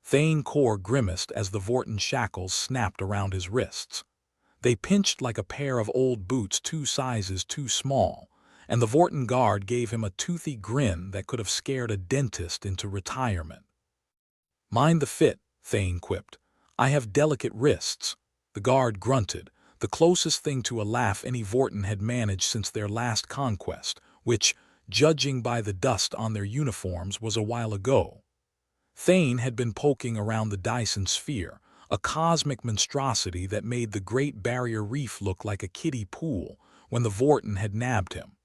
Thane Core grimaced as the Vorten shackles snapped around his wrists. They pinched like a pair of old boots 2 sizes too small, and the Vorten guard gave him a toothy grin that could have scared a dentist into retirement. "Mind the fit," Thane quipped. "I have delicate wrists." The guard grunted, the closest thing to a laugh any Vorten had managed since their last conquest, which, judging by the dust on their uniforms, was a while ago. Thane had been poking around the Dyson sphere, a cosmic monstrosity that made the Great Barrier Reef look like a kiddie pool, when the Vorten had nabbed him.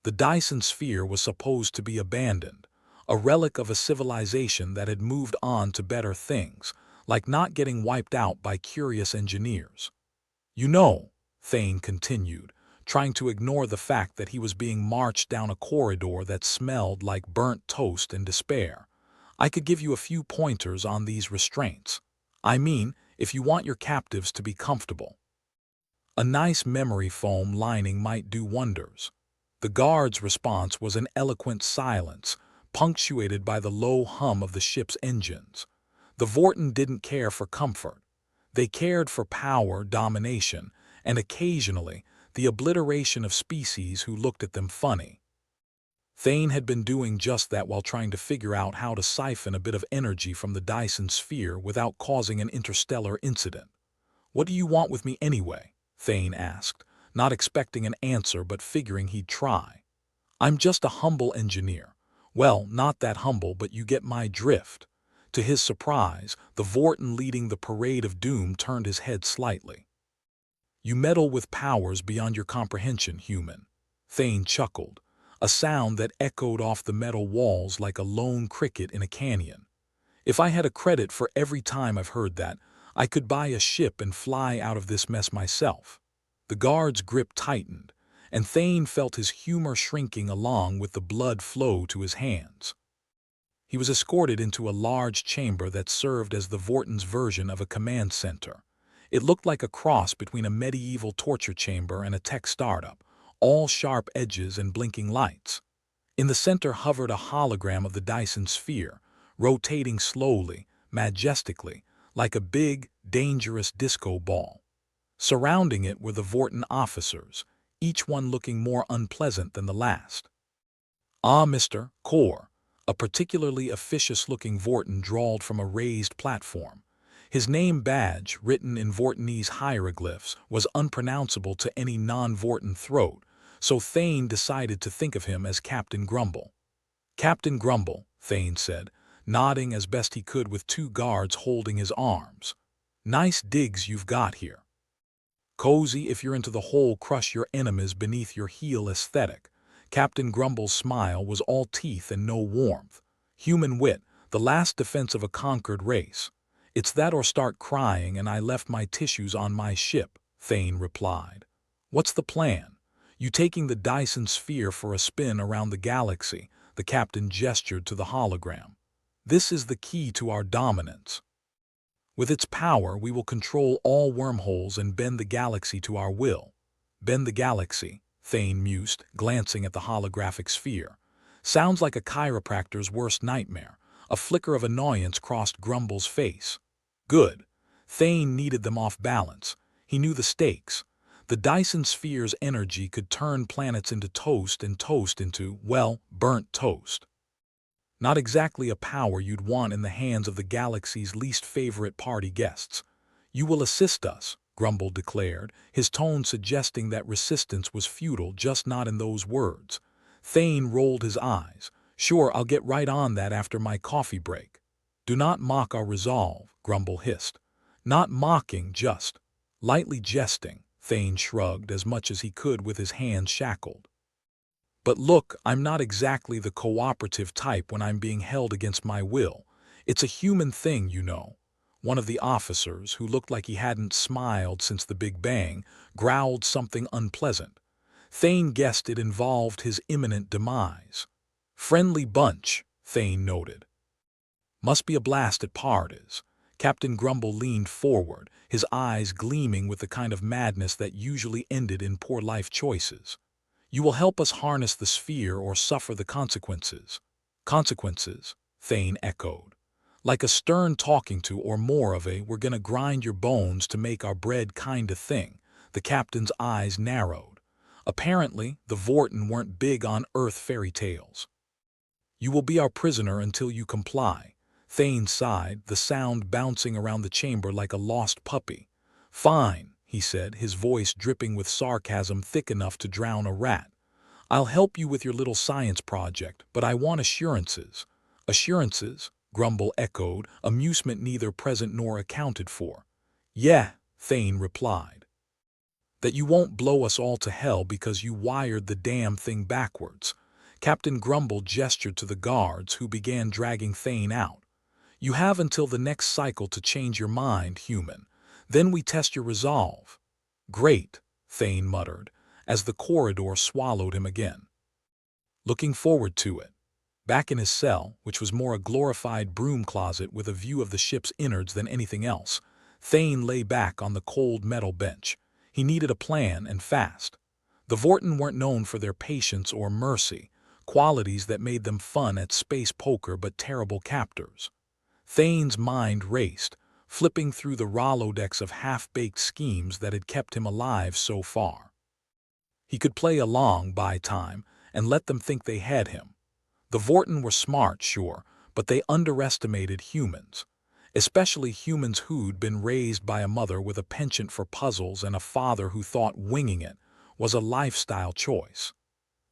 The Dyson sphere was supposed to be abandoned, a relic of a civilization that had moved on to better things, like not getting wiped out by curious engineers. "You know," Thane continued, trying to ignore the fact that he was being marched down a corridor that smelled like burnt toast and despair, "I could give you a few pointers on these restraints. I mean, if you want your captives to be comfortable. A nice memory foam lining might do wonders." The guard's response was an eloquent silence, punctuated by the low hum of the ship's engines. The Vorten didn't care for comfort. They cared for power, domination, and occasionally the obliteration of species who looked at them funny. Thane had been doing just that while trying to figure out how to siphon a bit of energy from the Dyson sphere without causing an interstellar incident. "What do you want with me anyway?" Thane asked, not expecting an answer but figuring he'd try. "I'm just a humble engineer." "Well, not that humble, but you get my drift." To his surprise, the Vorten leading the parade of doom turned his head slightly. "You meddle with powers beyond your comprehension, human." Thane chuckled, a sound that echoed off the metal walls like a lone cricket in a canyon. "If I had a credit for every time I've heard that, I could buy a ship and fly out of this mess myself." The guard's grip tightened, and Thane felt his humor shrinking along with the blood flow to his hands. He was escorted into a large chamber that served as the Vorten's version of a command center. It looked like a cross between a medieval torture chamber and a tech startup, all sharp edges and blinking lights. In the center hovered a hologram of the Dyson sphere, rotating slowly, majestically, like a big, dangerous disco ball. Surrounding it were the Vorten officers, each one looking more unpleasant than the last. "Ah, Mr. Core," a particularly officious-looking Vorten drawled from a raised platform. His name badge, written in Vortenese hieroglyphs, was unpronounceable to any non-Vorten throat, so Thane decided to think of him as Captain Grumble. "Captain Grumble," Thane said, nodding as best he could with 2 guards holding his arms. "Nice digs you've got here. Cozy if you're into the whole crush your enemies beneath your heel aesthetic." Captain Grumble's smile was all teeth and no warmth. "Human wit, the last defense of a conquered race. It's that or start crying and I left my tissues on my ship," Thane replied. "What's the plan? You taking the Dyson sphere for a spin around the galaxy?" The captain gestured to the hologram. "This is the key to our dominance. With its power, we will control all wormholes and bend the galaxy to our will." "Bend the galaxy," Thane mused, glancing at the holographic sphere. "Sounds like a chiropractor's worst nightmare." A flicker of annoyance crossed Grumble's face. "Good." Thane needed them off balance. He knew the stakes. The Dyson sphere's energy could turn planets into toast and toast into, well, burnt toast. Not exactly a power you'd want in the hands of the galaxy's least favorite party guests. "You will assist us," Grumble declared, his tone suggesting that resistance was futile, just not in those words. Thane rolled his eyes. "Sure, I'll get right on that after my coffee break." "Do not mock our resolve," Grumble hissed. "Not mocking, just lightly jesting," Thane shrugged as much as he could with his hands shackled. "But look, I'm not exactly the cooperative type when I'm being held against my will. It's a human thing, you know." One of the officers, who looked like he hadn't smiled since the Big Bang, growled something unpleasant. Thane guessed it involved his imminent demise. "Friendly bunch," Thane noted. "Must be a blast at parties." Captain Grumble leaned forward, his eyes gleaming with the kind of madness that usually ended in poor life choices. "You will help us harness the sphere or suffer the consequences." "Consequences," Thane echoed. Like a stern talking to or more of a "we're gonna grind your bones to make our bread" kinda thing. The captain's eyes narrowed. Apparently, the Vorten weren't big on Earth fairy tales. "You will be our prisoner until you comply." Thane sighed, the sound bouncing around the chamber like a lost puppy. "Fine," he said, his voice dripping with sarcasm thick enough to drown a rat. "I'll help you with your little science project, but I want assurances." "Assurances?" Grumble echoed, amusement neither present nor accounted for. "Yeah," Thane replied. "That you won't blow us all to hell because you wired the damn thing backwards." Captain Grumble gestured to the guards, who began dragging Thane out. "You have until the next cycle to change your mind, human. Then we test your resolve." "Great," Thane muttered, as the corridor swallowed him again. Looking forward to it. Back in his cell, which was more a glorified broom closet with a view of the ship's innards than anything else, Thane lay back on the cold metal bench. He needed a plan, and fast. The Vorten weren't known for their patience or mercy, qualities that made them fun at space poker but terrible captors. Thane's mind raced, flipping through the Rolodex of half-baked schemes that had kept him alive so far. He could play along, buy time, and let them think they had him. The Vorten were smart, sure, but they underestimated humans, especially humans who'd been raised by a mother with a penchant for puzzles and a father who thought winging it was a lifestyle choice.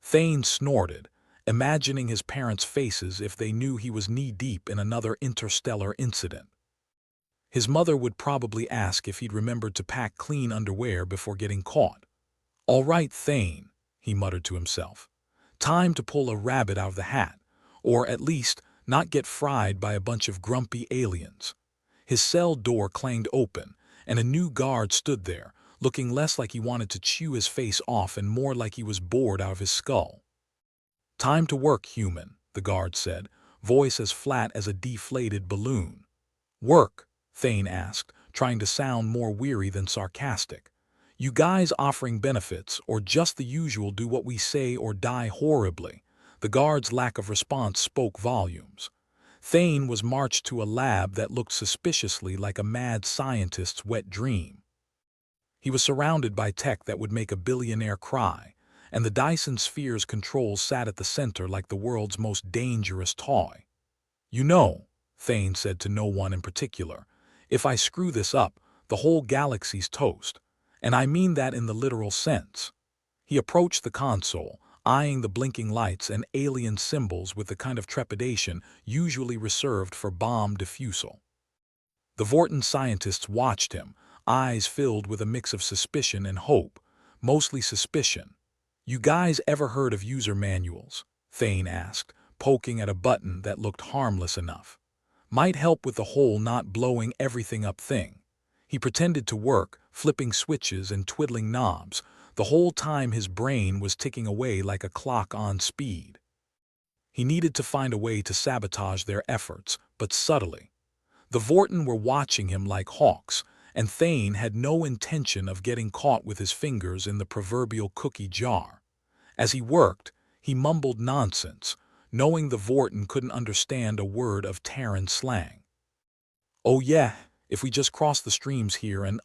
Thane snorted, imagining his parents' faces if they knew he was knee-deep in another interstellar incident. His mother would probably ask if he'd remembered to pack clean underwear before getting caught. "All right, Thane," he muttered to himself. "Time to pull a rabbit out of the hat, or at least not get fried by a bunch of grumpy aliens." His cell door clanged open, and a new guard stood there, looking less like he wanted to chew his face off and more like he was bored out of his skull. "Time to work, human," the guard said, voice as flat as a deflated balloon. "Work?" Thane asked, trying to sound more weary than sarcastic. "You guys offering benefits, or just the usual do what we say or die horribly?" The guard's lack of response spoke volumes. Thane was marched to a lab that looked suspiciously like a mad scientist's wet dream. He was surrounded by tech that would make a billionaire cry, and the Dyson sphere's controls sat at the center like the world's most dangerous toy. "You know," Thane said to no one in particular, "if I screw this up, the whole galaxy's toast. And I mean that in the literal sense." He approached the console, eyeing the blinking lights and alien symbols with the kind of trepidation usually reserved for bomb defusal. The Vorten scientists watched him, eyes filled with a mix of suspicion and hope, mostly suspicion. "You guys ever heard of user manuals?" Thane asked, poking at a button that looked harmless enough. "Might help with the whole not blowing everything up thing." He pretended to work, flipping switches and twiddling knobs, the whole time his brain was ticking away like a clock on speed. He needed to find a way to sabotage their efforts, but subtly. The Vorten were watching him like hawks, and Thane had no intention of getting caught with his fingers in the proverbial cookie jar. As he worked, he mumbled nonsense, knowing the Vorten couldn't understand a word of Terran slang. "Oh yeah, if we just cross the streams here and,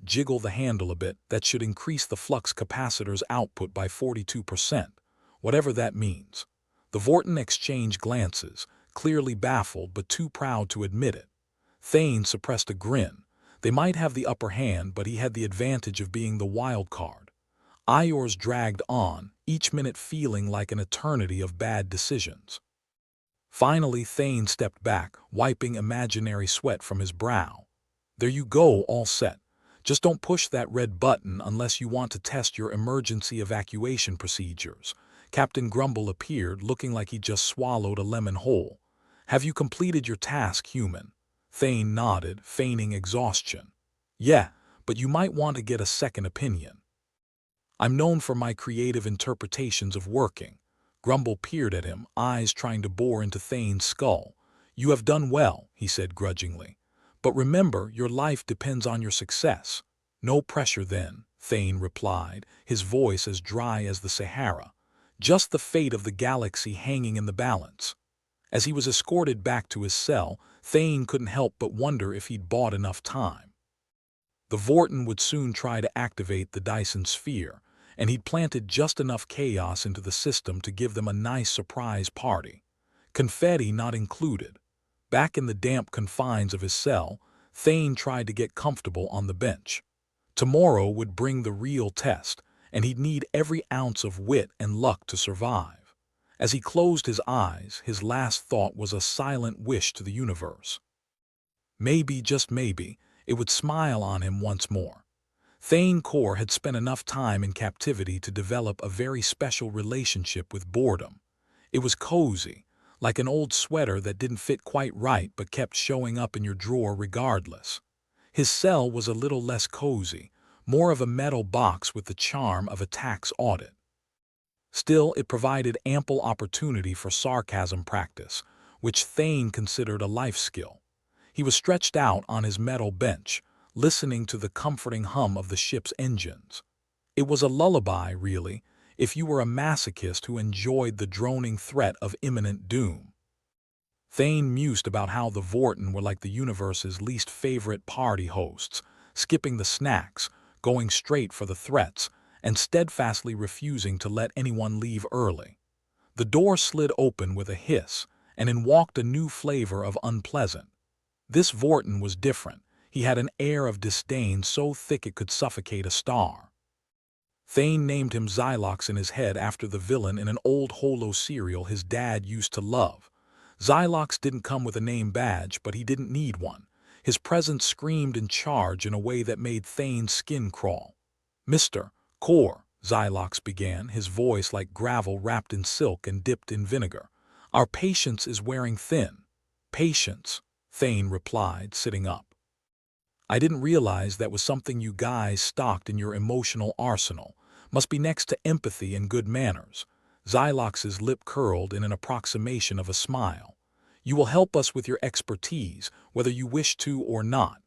jiggle the handle a bit, that should increase the flux capacitor's output by 42%, whatever that means." The Vorten exchanged glances, clearly baffled but too proud to admit it. Thane suppressed a grin. They might have the upper hand, but he had the advantage of being the wild card. Iors dragged on, each minute feeling like an eternity of bad decisions. Finally, Thane stepped back, wiping imaginary sweat from his brow. "There you go, all set. Just don't push that red button unless you want to test your emergency evacuation procedures." Captain Grumble appeared, looking like he just swallowed a lemon whole. "Have you completed your task, human?" Thane nodded, feigning exhaustion. "Yeah, but you might want to get a second opinion." "I'm known for my creative interpretations of working." Grumble peered at him, eyes trying to bore into Thane's skull. "You have done well," he said grudgingly. "But remember, your life depends on your success." "No pressure then," Thane replied, his voice as dry as the Sahara. "Just the fate of the galaxy hanging in the balance." As he was escorted back to his cell, Thane couldn't help but wonder if he'd bought enough time. The Vorton would soon try to activate the Dyson sphere, and he'd planted just enough chaos into the system to give them a nice surprise party. Confetti not included. Back in the damp confines of his cell, Thane tried to get comfortable on the bench. Tomorrow would bring the real test, and he'd need every ounce of wit and luck to survive. As he closed his eyes, his last thought was a silent wish to the universe. Maybe, just maybe, it would smile on him once more. Thane Core had spent enough time in captivity to develop a very special relationship with boredom. It was cozy, like an old sweater that didn't fit quite right but kept showing up in your drawer regardless. His cell was a little less cozy, more of a metal box with the charm of a tax audit. Still, it provided ample opportunity for sarcasm practice, which Thane considered a life skill. He was stretched out on his metal bench, listening to the comforting hum of the ship's engines. It was a lullaby, really, if you were a masochist who enjoyed the droning threat of imminent doom. Thane mused about how the Vorton were like the universe's least favorite party hosts, skipping the snacks, going straight for the threats, and steadfastly refusing to let anyone leave early. The door slid open with a hiss, and in walked a new flavor of unpleasant. This Vorton was different. He had an air of disdain so thick it could suffocate a star. Thane named him Xylox in his head after the villain in an old holo cereal his dad used to love. Xylox didn't come with a name badge, but he didn't need one. His presence screamed in charge in a way that made Thane's skin crawl. "Mr. Core," Xylox began, his voice like gravel wrapped in silk and dipped in vinegar. "Our patience is wearing thin." "Patience," Thane replied, sitting up. "I didn't realize that was something you guys stocked in your emotional arsenal. Must be next to empathy and good manners." Xylox's lip curled in an approximation of a smile. "You will help us with your expertise, whether you wish to or not."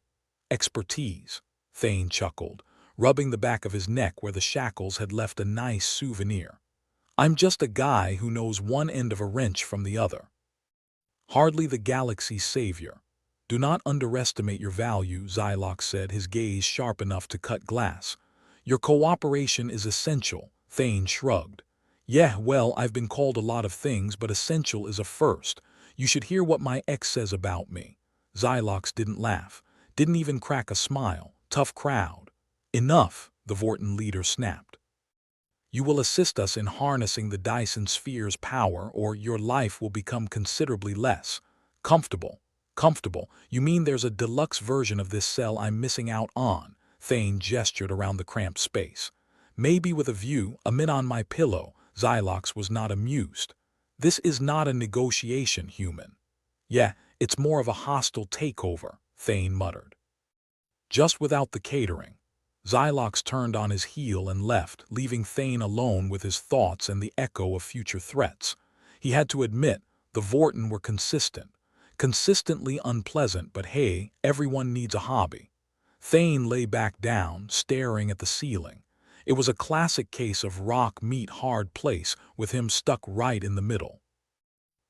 "Expertise," Thane chuckled, rubbing the back of his neck where the shackles had left a nice souvenir. "I'm just a guy who knows one end of a wrench from the other. Hardly the galaxy's savior. Do not underestimate your value," Xylox said, his gaze sharp enough to cut glass. "Your cooperation is essential," Thane shrugged. "Yeah, well, I've been called a lot of things, but essential is a first. You should hear what my ex says about me." Xylox didn't laugh, didn't even crack a smile. "Tough crowd." "Enough," the Vorton leader snapped. "You will assist us in harnessing the Dyson sphere's power, or your life will become considerably less comfortable." "Comfortable? You mean there's a deluxe version of this cell I'm missing out on?" Thane gestured around the cramped space. "Maybe with a view, amid on my pillow." Xylox was not amused. "This is not a negotiation, human." "Yeah, it's more of a hostile takeover," Thane muttered. "Just without the catering." Xylox turned on his heel and left, leaving Thane alone with his thoughts and the echo of future threats. He had to admit, the Vorton were consistent. Consistently unpleasant, but hey, everyone needs a hobby. Thane lay back down, staring at the ceiling. It was a classic case of rock meet hard place, with him stuck right in the middle.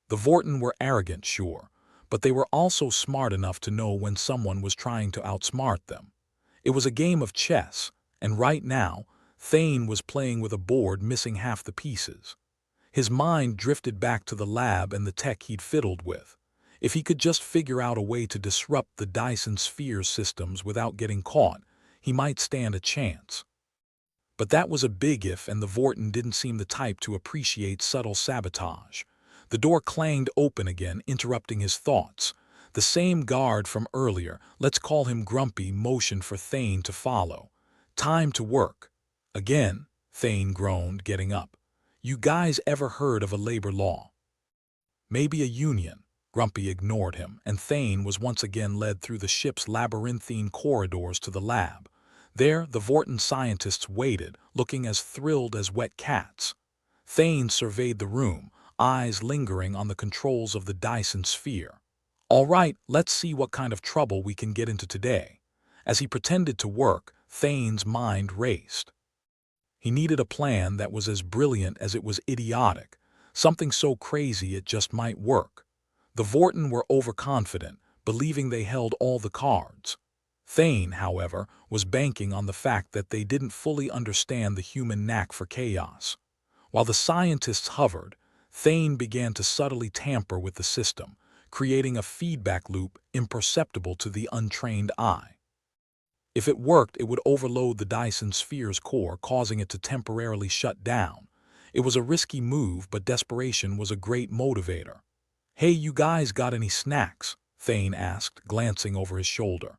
The Vorton were arrogant, sure, but they were also smart enough to know when someone was trying to outsmart them. It was a game of chess, and right now, Thane was playing with a board missing half the pieces. His mind drifted back to the lab and the tech he'd fiddled with. If he could just figure out a way to disrupt the Dyson sphere systems without getting caught, he might stand a chance. But that was a big if, and the Vorton didn't seem the type to appreciate subtle sabotage. The door clanged open again, interrupting his thoughts. The same guard from earlier, let's call him Grumpy, motioned for Thane to follow. "Time to work." "Again?" Thane groaned, getting up. "You guys ever heard of a labor law?" "Maybe a union." Grumpy ignored him, and Thane was once again led through the ship's labyrinthine corridors to the lab. There, the Vorton scientists waited, looking as thrilled as wet cats. Thane surveyed the room, eyes lingering on the controls of the Dyson sphere. "All right, let's see what kind of trouble we can get into today." As he pretended to work, Thane's mind raced. He needed a plan that was as brilliant as it was idiotic, something so crazy it just might work. The Vorton were overconfident, believing they held all the cards. Thane, however, was banking on the fact that they didn't fully understand the human knack for chaos. While the scientists hovered, Thane began to subtly tamper with the system, creating a feedback loop imperceptible to the untrained eye. If it worked, it would overload the Dyson sphere's core, causing it to temporarily shut down. It was a risky move, but desperation was a great motivator. "Hey, you guys got any snacks?" Thane asked, glancing over his shoulder.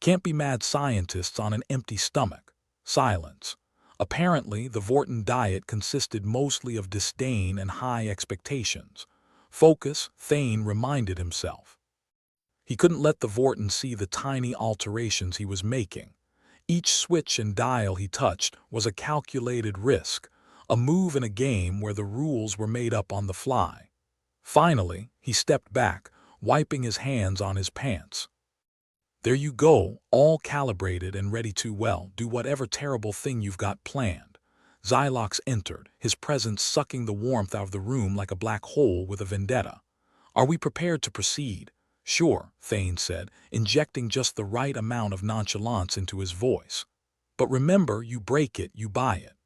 "Can't be mad scientists on an empty stomach." Silence. Apparently, the Vorten diet consisted mostly of disdain and high expectations. Focus, Thane reminded himself. He couldn't let the Vorten see the tiny alterations he was making. Each switch and dial he touched was a calculated risk, a move in a game where the rules were made up on the fly. Finally, he stepped back, wiping his hands on his pants. "There you go, all calibrated and ready to, well, do whatever terrible thing you've got planned." Xylox entered, his presence sucking the warmth out of the room like a black hole with a vendetta. "Are we prepared to proceed?" "Sure," Thane said, injecting just the right amount of nonchalance into his voice. "But remember, you break it, you buy it."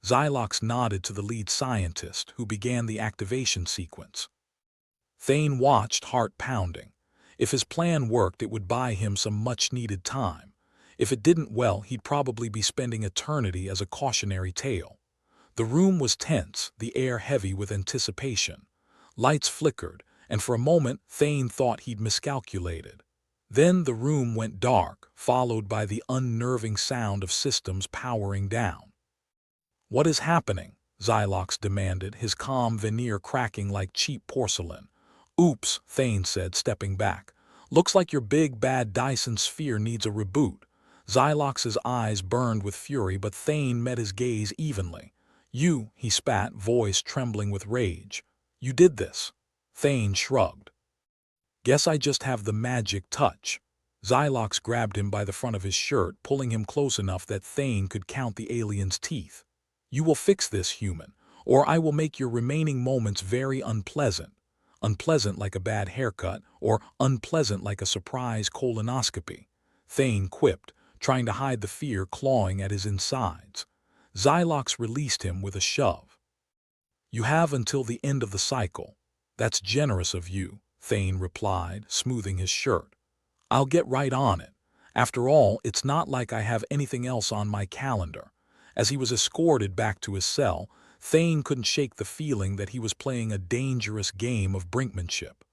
Xylox nodded to the lead scientist, who began the activation sequence. Thane watched, heart pounding. If his plan worked, it would buy him some much-needed time. If it didn't, well, he'd probably be spending eternity as a cautionary tale. The room was tense, the air heavy with anticipation. Lights flickered, and for a moment Thane thought he'd miscalculated. Then the room went dark, followed by the unnerving sound of systems powering down. "What is happening?" Xylox demanded, his calm veneer cracking like cheap porcelain. "Oops," Thane said, stepping back. "Looks like your big bad Dyson sphere needs a reboot." Xylox's eyes burned with fury, but Thane met his gaze evenly. "You," he spat, voice trembling with rage. "You did this." Thane shrugged. "Guess I just have the magic touch." Xylox grabbed him by the front of his shirt, pulling him close enough that Thane could count the alien's teeth. "You will fix this, human, or I will make your remaining moments very unpleasant. Unpleasant like a bad haircut, or unpleasant like a surprise colonoscopy," Thane quipped, trying to hide the fear clawing at his insides. Xylox released him with a shove. "You have until the end of the cycle." "That's generous of you," Thane replied, smoothing his shirt. "I'll get right on it. After all, it's not like I have anything else on my calendar." As he was escorted back to his cell, Thane couldn't shake the feeling that he was playing a dangerous game of brinkmanship.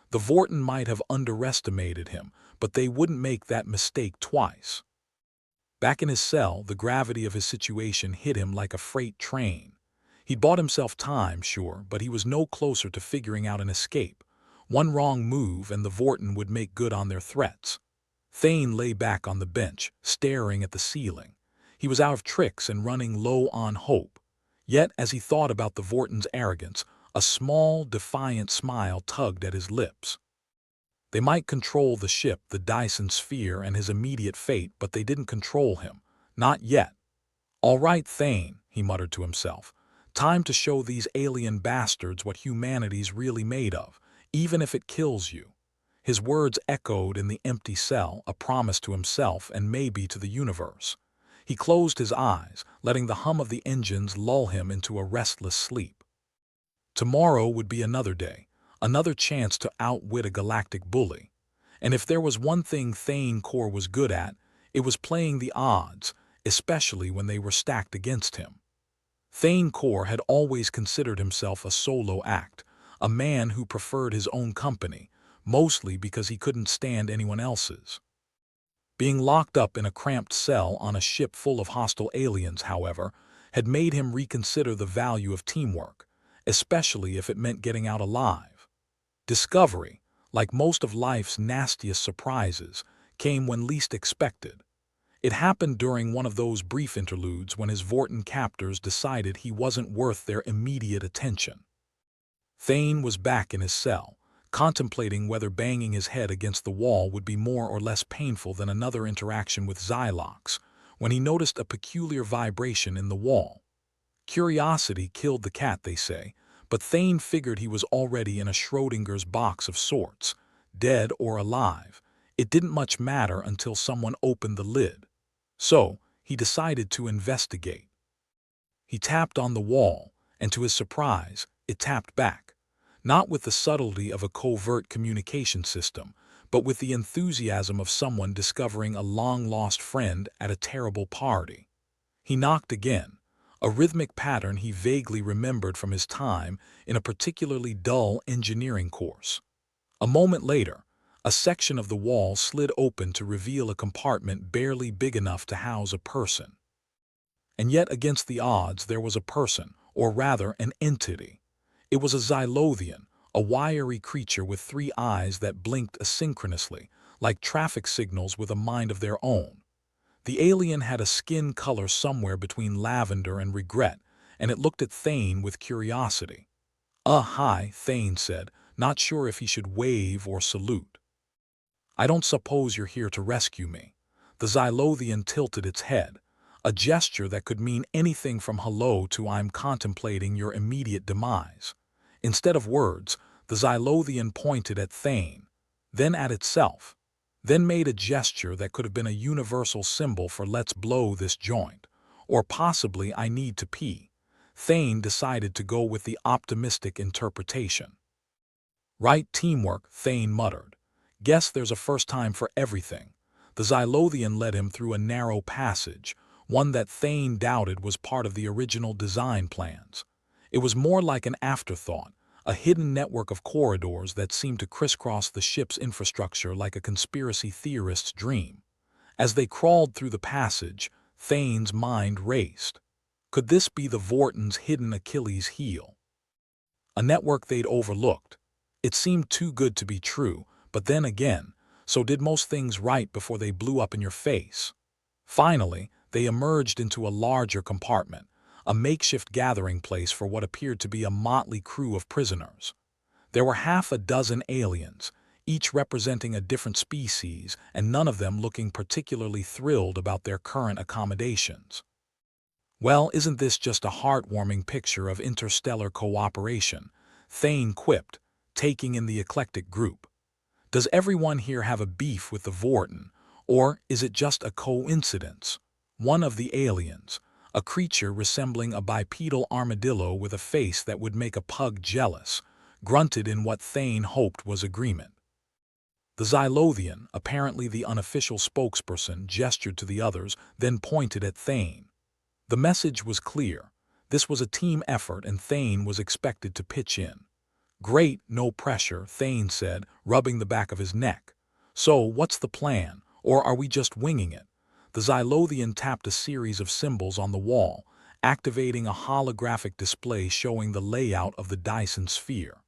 The Vorten might have underestimated him, but they wouldn't make that mistake twice. Back in his cell, the gravity of his situation hit him like a freight train. He'd bought himself time, sure, but he was no closer to figuring out an escape. One wrong move and the Vorten would make good on their threats. Thane lay back on the bench, staring at the ceiling. He was out of tricks and running low on hope. Yet, as he thought about the Vorten's arrogance, a small, defiant smile tugged at his lips. They might control the ship, the Dyson sphere, and his immediate fate, but they didn't control him. Not yet. "All right, Thane," he muttered to himself. "Time to show these alien bastards what humanity's really made of, even if it kills you." His words echoed in the empty cell, a promise to himself and maybe to the universe. He closed his eyes, letting the hum of the engines lull him into a restless sleep. Tomorrow would be another day, another chance to outwit a galactic bully. And if there was one thing Thane Core was good at, it was playing the odds, especially when they were stacked against him. Thane Core had always considered himself a solo act, a man who preferred his own company, mostly because he couldn't stand anyone else's. Being locked up in a cramped cell on a ship full of hostile aliens, however, had made him reconsider the value of teamwork, especially if it meant getting out alive. Discovery, like most of life's nastiest surprises, came when least expected. It happened during one of those brief interludes when his Vorten captors decided he wasn't worth their immediate attention. Thane was back in his cell, contemplating whether banging his head against the wall would be more or less painful than another interaction with Xylox, when he noticed a peculiar vibration in the wall. Curiosity killed the cat, they say, but Thane figured he was already in a Schrodinger's box of sorts, dead or alive. It didn't much matter until someone opened the lid. So, he decided to investigate. He tapped on the wall, and to his surprise, it tapped back. Not with the subtlety of a covert communication system, but with the enthusiasm of someone discovering a long-lost friend at a terrible party. He knocked again, a rhythmic pattern he vaguely remembered from his time in a particularly dull engineering course. A moment later, a section of the wall slid open to reveal a compartment barely big enough to house a person. And yet against the odds there was a person, or rather an entity. It was a Xylothian, a wiry creature with 3 eyes that blinked asynchronously, like traffic signals with a mind of their own. The alien had a skin color somewhere between lavender and regret, and it looked at Thane with curiosity. Hi," Thane said, not sure if he should wave or salute. "I don't suppose you're here to rescue me." The Xylothian tilted its head, a gesture that could mean anything from hello to I'm contemplating your immediate demise. Instead of words, the Xylothian pointed at Thane, then at itself, then made a gesture that could have been a universal symbol for let's blow this joint, or possibly I need to pee. Thane decided to go with the optimistic interpretation. "Right teamwork," Thane muttered. "Guess there's a first time for everything." The Xylothian led him through a narrow passage, one that Thane doubted was part of the original design plans. It was more like an afterthought, a hidden network of corridors that seemed to crisscross the ship's infrastructure like a conspiracy theorist's dream. As they crawled through the passage, Thane's mind raced. Could this be the Vorton's hidden Achilles heel? A network they'd overlooked. It seemed too good to be true, but then again, so did most things right before they blew up in your face. Finally, they emerged into a larger compartment, a makeshift gathering place for what appeared to be a motley crew of prisoners. There were half a dozen aliens, each representing a different species, and none of them looking particularly thrilled about their current accommodations. "Well, isn't this just a heartwarming picture of interstellar cooperation?" Thane quipped, taking in the eclectic group. "Does everyone here have a beef with the Vorton, or is it just a coincidence?" One of the aliens, a creature resembling a bipedal armadillo with a face that would make a pug jealous, grunted in what Thane hoped was agreement. The Xylothian, apparently the unofficial spokesperson, gestured to the others, then pointed at Thane. The message was clear. This was a team effort and Thane was expected to pitch in. "Great, no pressure," Thane said, rubbing the back of his neck. "So, what's the plan, or are we just winging it?" The Xylothian tapped a series of symbols on the wall, activating a holographic display showing the layout of the Dyson sphere.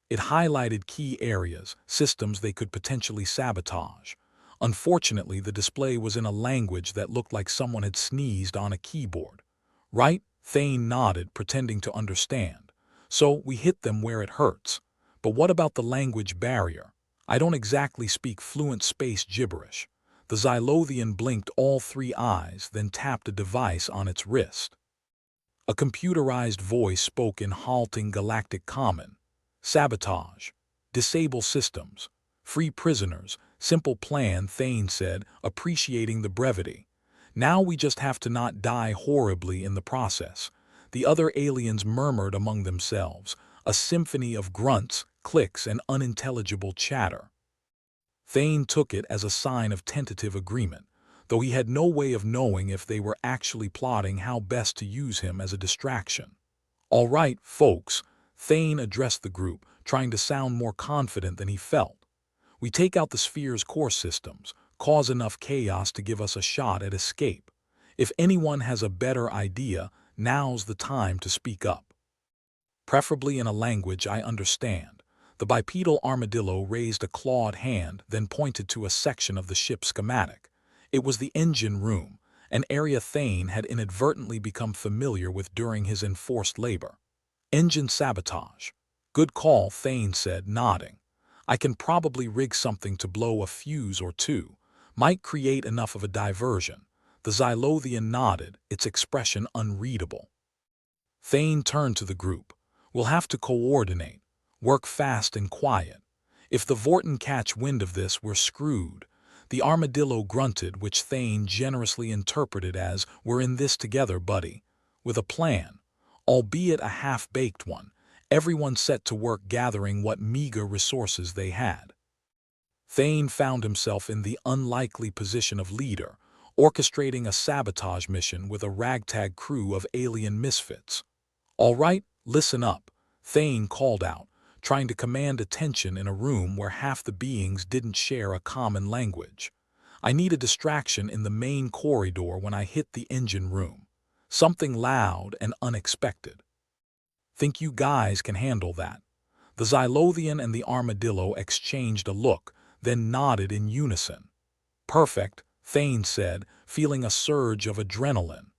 It highlighted key areas, systems they could potentially sabotage. Unfortunately, the display was in a language that looked like someone had sneezed on a keyboard. "Right?" Thane nodded, pretending to understand. "So, we hit them where it hurts. But what about the language barrier? I don't exactly speak fluent space gibberish." The Xylothian blinked all 3 eyes, then tapped a device on its wrist. A computerized voice spoke in halting galactic common. "Sabotage. Disable systems. Free prisoners. Simple plan," Thane said, appreciating the brevity. "Now we just have to not die horribly in the process." The other aliens murmured among themselves, a symphony of grunts, clicks, and unintelligible chatter. Thane took it as a sign of tentative agreement, though he had no way of knowing if they were actually plotting how best to use him as a distraction. "All right, folks," Thane addressed the group, trying to sound more confident than he felt. "We take out the sphere's core systems, cause enough chaos to give us a shot at escape. If anyone has a better idea, now's the time to speak up. Preferably in a language I understand." The bipedal armadillo raised a clawed hand, then pointed to a section of the ship's schematic. It was the engine room, an area Thane had inadvertently become familiar with during his enforced labor. "Engine sabotage." "Good call," Thane said, nodding. "I can probably rig something to blow a fuse or two. Might create enough of a diversion." The Xylothian nodded, its expression unreadable. Thane turned to the group. "We'll have to coordinate. Work fast and quiet. If the Vorten catch wind of this, we're screwed. The armadillo grunted, which Thane generously interpreted as, "We're in this together, buddy." With a plan, albeit a half-baked one, everyone set to work gathering what meager resources they had. Thane found himself in the unlikely position of leader, orchestrating a sabotage mission with a ragtag crew of alien misfits. "All right, listen up," Thane called out, trying to command attention in a room where half the beings didn't share a common language. "I need a distraction in the main corridor when I hit the engine room. Something loud and unexpected. Think you guys can handle that?" The Xylothian and the armadillo exchanged a look, then nodded in unison. "Perfect," Thane said, feeling a surge of adrenaline.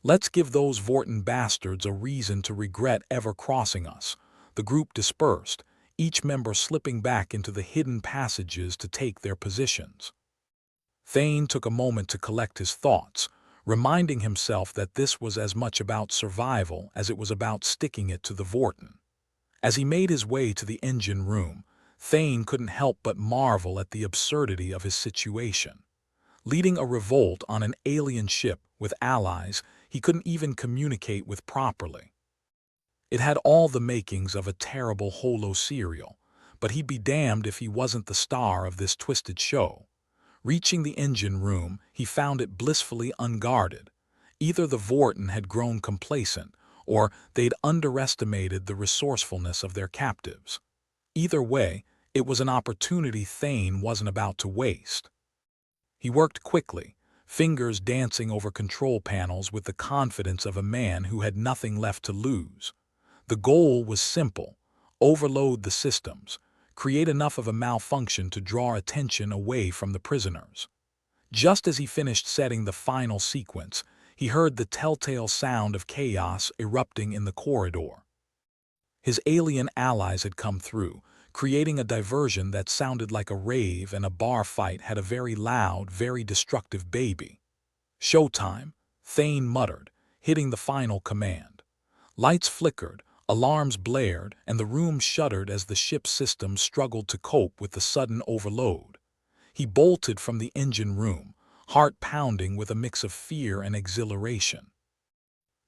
"Let's give those Vorten bastards a reason to regret ever crossing us." The group dispersed, each member slipping back into the hidden passages to take their positions. Thane took a moment to collect his thoughts, reminding himself that this was as much about survival as it was about sticking it to the Vorten. As he made his way to the engine room, Thane couldn't help but marvel at the absurdity of his situation. Leading a revolt on an alien ship with allies he couldn't even communicate with properly. It had all the makings of a terrible holo serial, but he'd be damned if he wasn't the star of this twisted show. Reaching the engine room, he found it blissfully unguarded. Either the Vorten had grown complacent, or they'd underestimated the resourcefulness of their captives. Either way, it was an opportunity Thane wasn't about to waste. He worked quickly, fingers dancing over control panels with the confidence of a man who had nothing left to lose. The goal was simple: overload the systems, create enough of a malfunction to draw attention away from the prisoners. Just as he finished setting the final sequence, he heard the telltale sound of chaos erupting in the corridor. His alien allies had come through, creating a diversion that sounded like a rave, and a bar fight had a very loud, very destructive baby. "Showtime," Thane muttered, hitting the final command. Lights flickered, alarms blared, and the room shuddered as the ship's systems struggled to cope with the sudden overload. He bolted from the engine room, heart pounding with a mix of fear and exhilaration.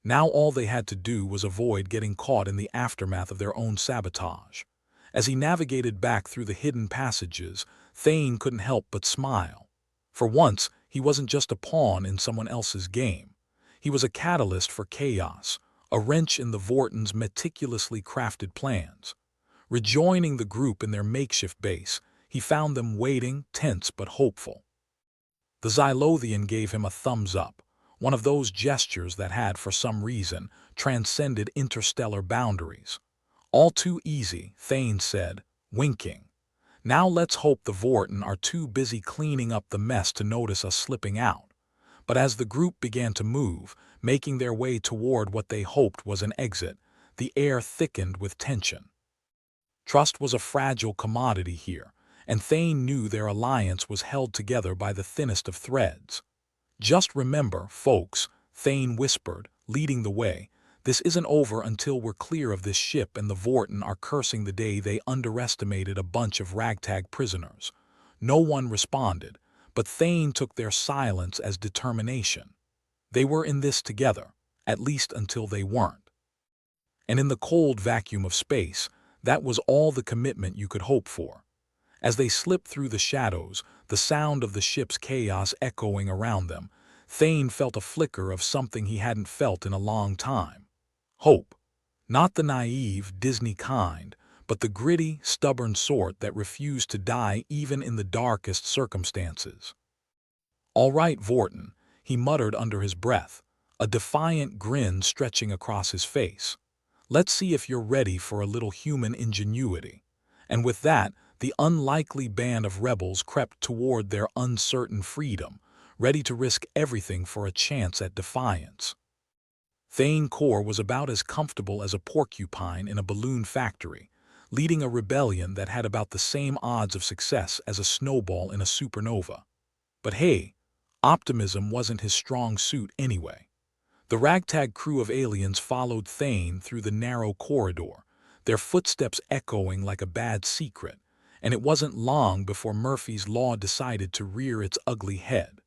Now all they had to do was avoid getting caught in the aftermath of their own sabotage. As he navigated back through the hidden passages, Thane couldn't help but smile. For once, he wasn't just a pawn in someone else's game. He was a catalyst for chaos, a wrench in the Vorten's meticulously crafted plans. Rejoining the group in their makeshift base, he found them waiting, tense but hopeful. The Xylothian gave him a thumbs up, one of those gestures that had, for some reason, transcended interstellar boundaries. "All too easy," Thane said, winking. "Now let's hope the Vorten are too busy cleaning up the mess to notice us slipping out." But as the group began to move, making their way toward what they hoped was an exit, the air thickened with tension. Trust was a fragile commodity here, and Thane knew their alliance was held together by the thinnest of threads. "Just remember, folks," Thane whispered, leading the way, "this isn't over until we're clear of this ship and the Vorten are cursing the day they underestimated a bunch of ragtag prisoners." No one responded, but Thane took their silence as determination. They were in this together, at least until they weren't. And in the cold vacuum of space, that was all the commitment you could hope for. As they slipped through the shadows, the sound of the ship's chaos echoing around them, Thane felt a flicker of something he hadn't felt in a long time. Hope. Not the naive, Disney kind, but the gritty, stubborn sort that refused to die even in the darkest circumstances. "All right, Vorten," he muttered under his breath, a defiant grin stretching across his face. "Let's see if you're ready for a little human ingenuity." And with that, the unlikely band of rebels crept toward their uncertain freedom, ready to risk everything for a chance at defiance. Thane Core was about as comfortable as a porcupine in a balloon factory, leading a rebellion that had about the same odds of success as a snowball in a supernova. But hey, optimism wasn't his strong suit anyway. The ragtag crew of aliens followed Thane through the narrow corridor, their footsteps echoing like a bad secret, and it wasn't long before Murphy's Law decided to rear its ugly head.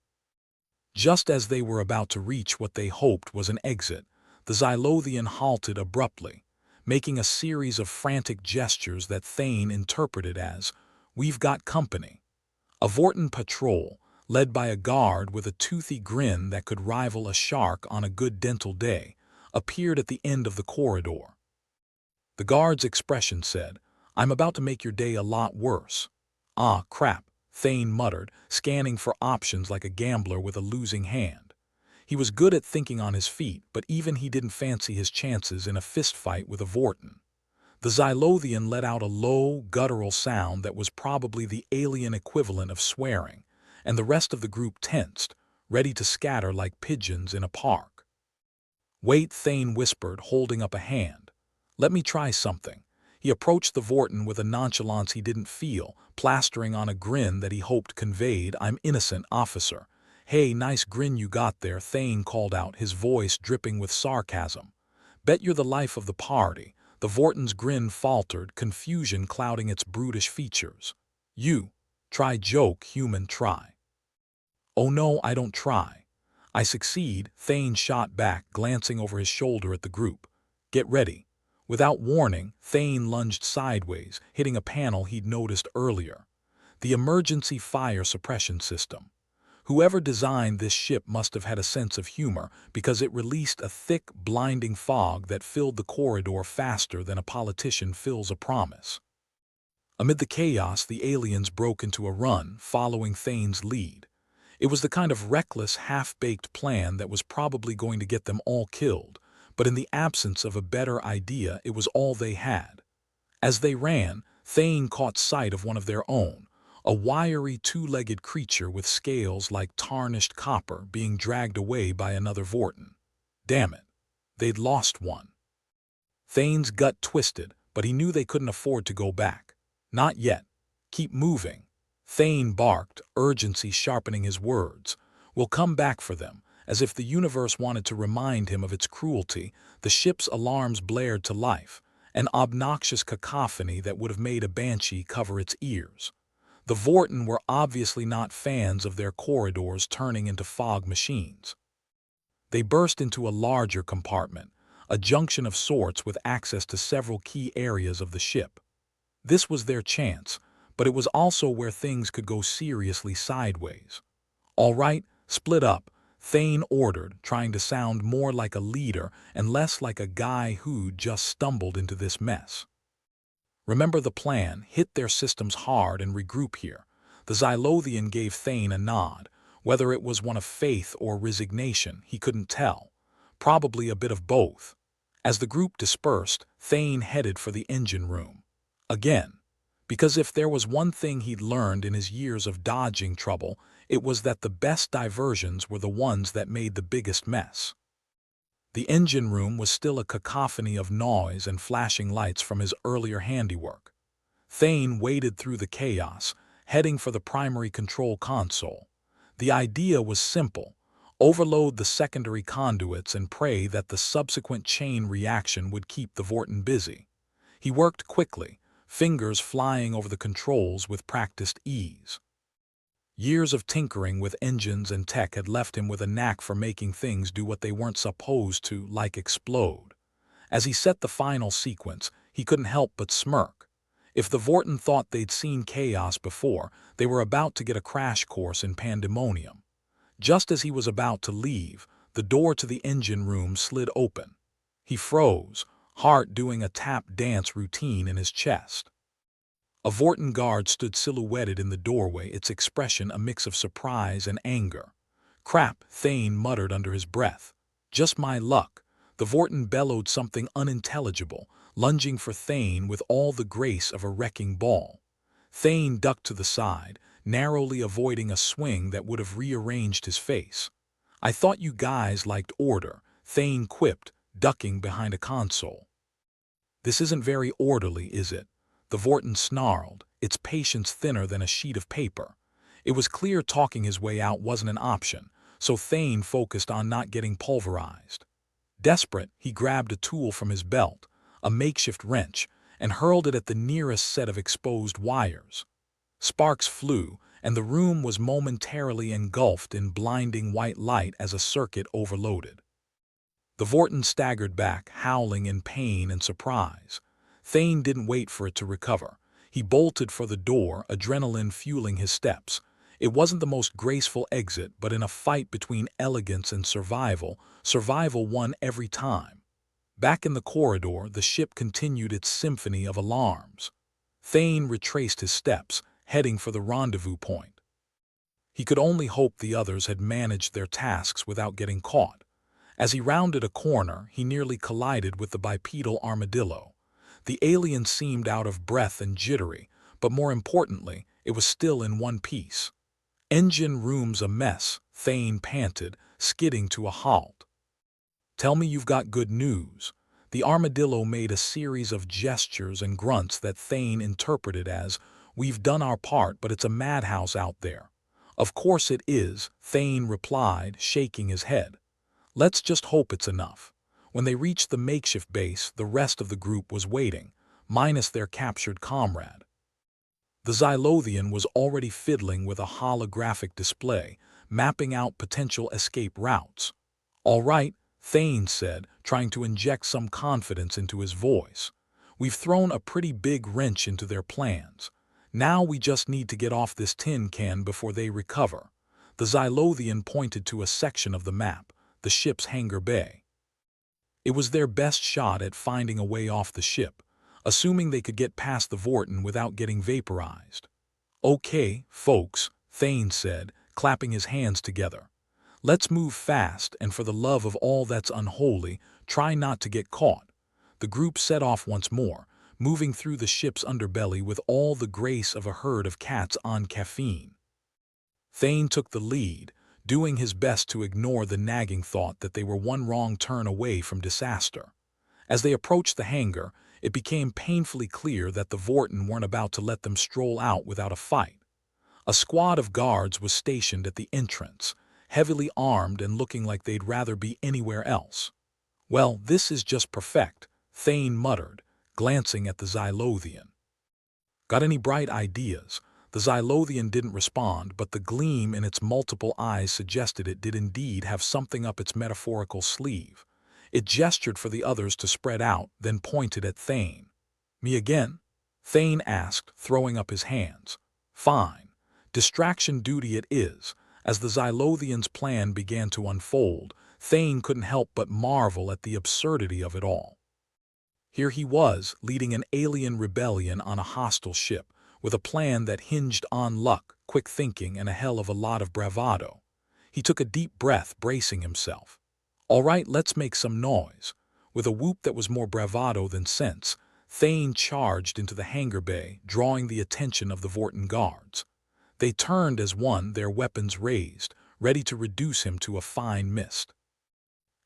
Just as they were about to reach what they hoped was an exit, the Xylothian halted abruptly, making a series of frantic gestures that Thane interpreted as, "We've got company." A Vortin patrol, led by a guard with a toothy grin that could rival a shark on a good dental day, appeared at the end of the corridor. The guard's expression said, "I'm about to make your day a lot worse." "Ah, crap," Thane muttered, scanning for options like a gambler with a losing hand. He was good at thinking on his feet, but even he didn't fancy his chances in a fistfight with a Vortin. The Xylothian let out a low, guttural sound that was probably the alien equivalent of swearing, and the rest of the group tensed, ready to scatter like pigeons in a park. "Wait," Thane whispered, holding up a hand. "Let me try something." He approached the Vortin with a nonchalance he didn't feel, plastering on a grin that he hoped conveyed, "I'm innocent, officer." "Hey, nice grin you got there," Thane called out, his voice dripping with sarcasm. "Bet you're the life of the party." The Vortin's grin faltered, confusion clouding its brutish features. "You try joke, human, try." "Oh no, I don't try. I succeed," Thane shot back, glancing over his shoulder at the group. "Get ready." Without warning, Thane lunged sideways, hitting a panel he'd noticed earlier. The emergency fire suppression system. Whoever designed this ship must have had a sense of humor, because it released a thick, blinding fog that filled the corridor faster than a politician fills a promise. Amid the chaos, the aliens broke into a run, following Thane's lead. It was the kind of reckless, half-baked plan that was probably going to get them all killed, but in the absence of a better idea, it was all they had. As they ran, Thane caught sight of one of their own, a wiry two-legged creature with scales like tarnished copper being dragged away by another Vortin. Damn it, they'd lost one. Thane's gut twisted, but he knew they couldn't afford to go back. "Not yet. Keep moving." Thane barked, urgency sharpening his words. "We'll come back for them." As if the universe wanted to remind him of its cruelty, the ship's alarms blared to life, an obnoxious cacophony that would have made a banshee cover its ears. The Vortin were obviously not fans of their corridors turning into fog machines. They burst into a larger compartment, a junction of sorts with access to several key areas of the ship. This was their chance, but it was also where things could go seriously sideways. "All right, split up," Thane ordered, trying to sound more like a leader and less like a guy who'd just stumbled into this mess. "Remember the plan, hit their systems hard and regroup here." The Xylothian gave Thane a nod. Whether it was one of faith or resignation, he couldn't tell. Probably a bit of both. As the group dispersed, Thane headed for the engine room. Again. Because if there was one thing he'd learned in his years of dodging trouble, it was that the best diversions were the ones that made the biggest mess. The engine room was still a cacophony of noise and flashing lights from his earlier handiwork. Thane waded through the chaos, heading for the primary control console. The idea was simple: overload the secondary conduits and pray that the subsequent chain reaction would keep the Vortin busy. He worked quickly, fingers flying over the controls with practiced ease. Years of tinkering with engines and tech had left him with a knack for making things do what they weren't supposed to, like explode. As he set the final sequence, he couldn't help but smirk. If the Vortin thought they'd seen chaos before, they were about to get a crash course in pandemonium. Just as he was about to leave, the door to the engine room slid open. He froze, heart doing a tap dance routine in his chest. A Vortin guard stood silhouetted in the doorway, its expression a mix of surprise and anger. "Crap," Thane muttered under his breath. "Just my luck." The Vortin bellowed something unintelligible, lunging for Thane with all the grace of a wrecking ball. Thane ducked to the side, narrowly avoiding a swing that would have rearranged his face. "I thought you guys liked order," Thane quipped, ducking behind a console. "This isn't very orderly, is it?" The Vortin snarled, its patience thinner than a sheet of paper. It was clear talking his way out wasn't an option, so Thane focused on not getting pulverized. Desperate, he grabbed a tool from his belt, a makeshift wrench, and hurled it at the nearest set of exposed wires. Sparks flew, and the room was momentarily engulfed in blinding white light as a circuit overloaded. The Vorton staggered back, howling in pain and surprise. Thane didn't wait for it to recover. He bolted for the door, adrenaline fueling his steps. It wasn't the most graceful exit, but in a fight between elegance and survival, survival won every time. Back in the corridor, the ship continued its symphony of alarms. Thane retraced his steps, heading for the rendezvous point. He could only hope the others had managed their tasks without getting caught. As he rounded a corner, he nearly collided with the bipedal armadillo. The alien seemed out of breath and jittery, but more importantly, it was still in one piece. "Engine room's a mess," Thane panted, skidding to a halt. "Tell me you've got good news." The armadillo made a series of gestures and grunts that Thane interpreted as, "We've done our part, but it's a madhouse out there." "Of course it is," Thane replied, shaking his head. "Let's just hope it's enough." When they reached the makeshift base, the rest of the group was waiting, minus their captured comrade. The Xylothian was already fiddling with a holographic display, mapping out potential escape routes. "All right," Thane said, trying to inject some confidence into his voice. "We've thrown a pretty big wrench into their plans. Now we just need to get off this tin can before they recover." The Xylothian pointed to a section of the map, the ship's hangar bay. It was their best shot at finding a way off the ship, assuming they could get past the Vorton without getting vaporized. "Okay, folks," Thane said, clapping his hands together. "Let's move fast, and for the love of all that's unholy, try not to get caught." The group set off once more, moving through the ship's underbelly with all the grace of a herd of cats on caffeine. Thane took the lead, doing his best to ignore the nagging thought that they were one wrong turn away from disaster. As they approached the hangar, it became painfully clear that the Vorton weren't about to let them stroll out without a fight. A squad of guards was stationed at the entrance, heavily armed and looking like they'd rather be anywhere else. "Well, this is just perfect," Thane muttered, glancing at the Xylothian. "Got any bright ideas?" The Xylothian didn't respond, but the gleam in its multiple eyes suggested it did indeed have something up its metaphorical sleeve. It gestured for the others to spread out, then pointed at Thane. "Me again?" Thane asked, throwing up his hands. "Fine. Distraction duty it is." As the Xylothian's plan began to unfold, Thane couldn't help but marvel at the absurdity of it all. Here he was, leading an alien rebellion on a hostile ship, with a plan that hinged on luck, quick thinking, and a hell of a lot of bravado. He took a deep breath, bracing himself. "All right, let's make some noise." With a whoop that was more bravado than sense, Thane charged into the hangar bay, drawing the attention of the Vorton guards. They turned as one, their weapons raised, ready to reduce him to a fine mist.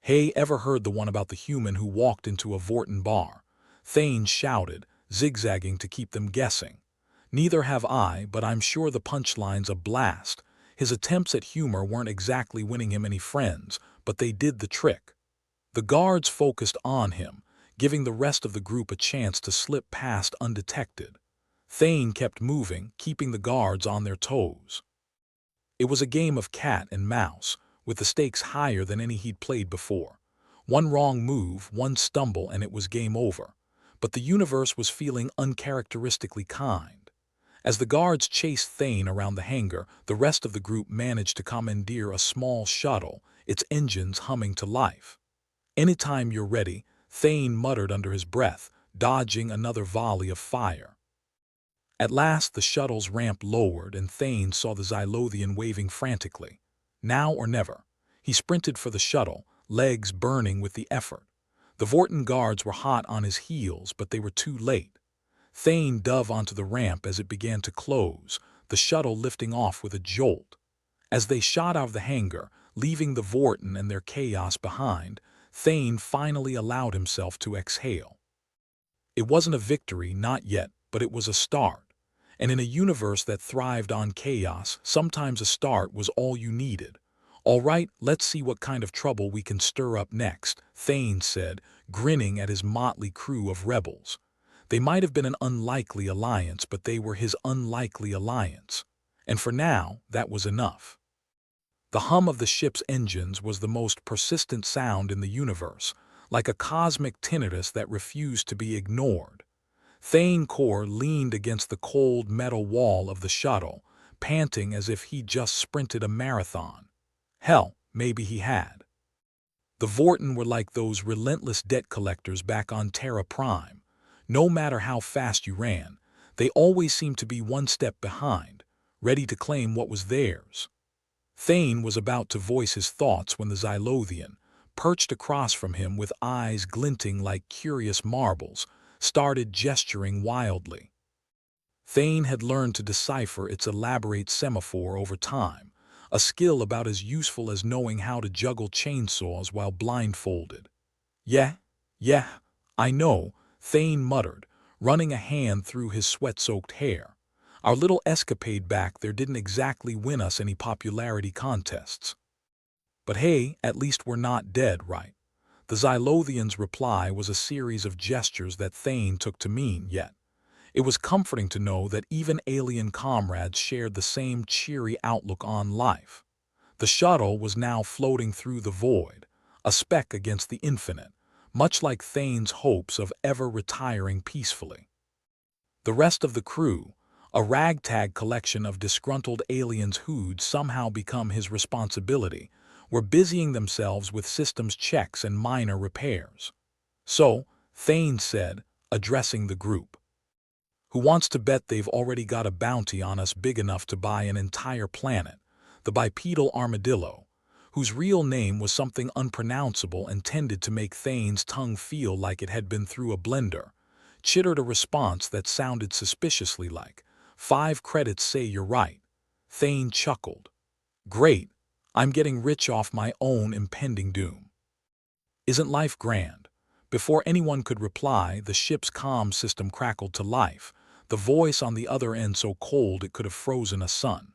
"Hey, ever heard the one about the human who walked into a Vorton bar?" Thane shouted, zigzagging to keep them guessing. "Neither have I, but I'm sure the punchline's a blast." His attempts at humor weren't exactly winning him any friends, but they did the trick. The guards focused on him, giving the rest of the group a chance to slip past undetected. Thane kept moving, keeping the guards on their toes. It was a game of cat and mouse, with the stakes higher than any he'd played before. One wrong move, one stumble, and it was game over. But the universe was feeling uncharacteristically kind. As the guards chased Thane around the hangar, the rest of the group managed to commandeer a small shuttle, its engines humming to life. "Anytime you're ready," Thane muttered under his breath, dodging another volley of fire. At last the shuttle's ramp lowered and Thane saw the Xylothian waving frantically. Now or never. He sprinted for the shuttle, legs burning with the effort. The Vorton guards were hot on his heels, but they were too late. Thane dove onto the ramp as it began to close, the shuttle lifting off with a jolt. As they shot out of the hangar, leaving the Vorton and their chaos behind, Thane finally allowed himself to exhale. It wasn't a victory, not yet, but it was a start. And in a universe that thrived on chaos, sometimes a start was all you needed. "All right, let's see what kind of trouble we can stir up next," Thane said, grinning at his motley crew of rebels. They might have been an unlikely alliance, but they were his unlikely alliance. And for now, that was enough. The hum of the ship's engines was the most persistent sound in the universe, like a cosmic tinnitus that refused to be ignored. Thane Kor leaned against the cold metal wall of the shuttle, panting as if he'd just sprinted a marathon. Hell, maybe he had. The Vorten were like those relentless debt collectors back on Terra Prime. No matter how fast you ran, they always seemed to be one step behind, ready to claim what was theirs. Thane was about to voice his thoughts when the Xylothian, perched across from him with eyes glinting like curious marbles, started gesturing wildly. Thane had learned to decipher its elaborate semaphore over time, a skill about as useful as knowing how to juggle chainsaws while blindfolded. Yeah, I know, Thane muttered, running a hand through his sweat-soaked hair. Our little escapade back there didn't exactly win us any popularity contests. But hey, at least we're not dead, right? The Xylothian's reply was a series of gestures that Thane took to mean yet. It was comforting to know that even alien comrades shared the same cheery outlook on life. The shuttle was now floating through the void, a speck against the infinite, much like Thane's hopes of ever retiring peacefully. The rest of the crew, a ragtag collection of disgruntled aliens who'd somehow become his responsibility, were busying themselves with systems checks and minor repairs. So, Thane said, addressing the group, "Who wants to bet they've already got a bounty on us big enough to buy an entire planet, the bipedal armadillo," whose real name was something unpronounceable and tended to make Thane's tongue feel like it had been through a blender, chittered a response that sounded suspiciously like, "5 credits say you're right." Thane chuckled. "Great, I'm getting rich off my own impending doom. Isn't life grand?" Before anyone could reply, the ship's comm system crackled to life, the voice on the other end so cold it could have frozen a sun.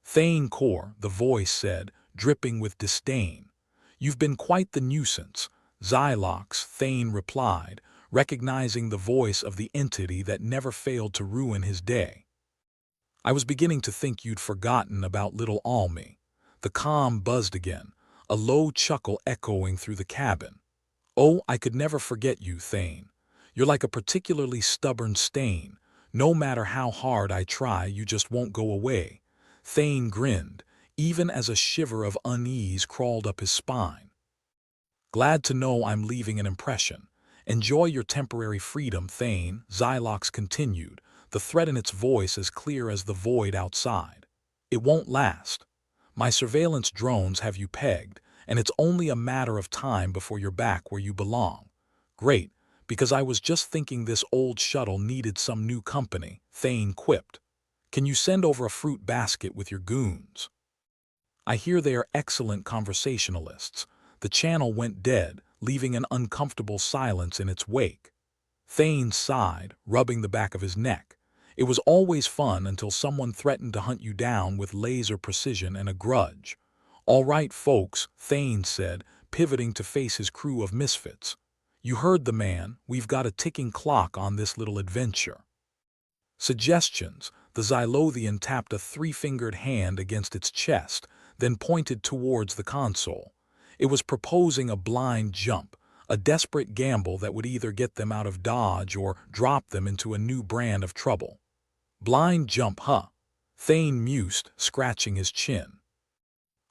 "Thane Kor," the voice said, dripping with disdain. "You've been quite the nuisance." "Xylox," Thane replied, recognizing the voice of the entity that never failed to ruin his day. "I was beginning to think you'd forgotten about little Almi." The comm buzzed again, a low chuckle echoing through the cabin. "Oh, I could never forget you, Thane. You're like a particularly stubborn stain. No matter how hard I try, you just won't go away." Thane grinned, even as a shiver of unease crawled up his spine. "Glad to know I'm leaving an impression. Enjoy your temporary freedom, Thane," Xylox continued, the threat in its voice as clear as the void outside. "It won't last. My surveillance drones have you pegged, and it's only a matter of time before you're back where you belong." "Great, because I was just thinking this old shuttle needed some new company," Thane quipped. "Can you send over a fruit basket with your goons?" "I hear they are excellent conversationalists." The channel went dead, leaving an uncomfortable silence in its wake. Thane sighed, rubbing the back of his neck. It was always fun until someone threatened to hunt you down with laser precision and a grudge. "All right, folks," Thane said, pivoting to face his crew of misfits. "You heard the man. We've got a ticking clock on this little adventure." "Suggestions." The Xylothian tapped a 3-fingered hand against its chest, then pointed towards the console. It was proposing a blind jump, a desperate gamble that would either get them out of Dodge or drop them into a new brand of trouble. "Blind jump, huh?" Thane mused, scratching his chin.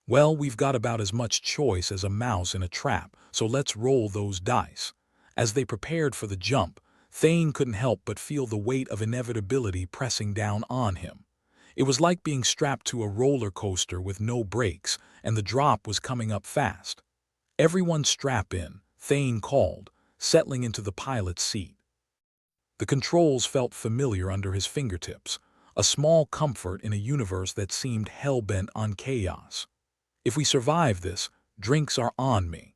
"Well, we've got about as much choice as a mouse in a trap, so let's roll those dice." As they prepared for the jump, Thane couldn't help but feel the weight of inevitability pressing down on him. It was like being strapped to a roller coaster with no brakes, and the drop was coming up fast. "Everyone strap in," Thane called, settling into the pilot's seat. The controls felt familiar under his fingertips, a small comfort in a universe that seemed hell-bent on chaos. "If we survive this, drinks are on me."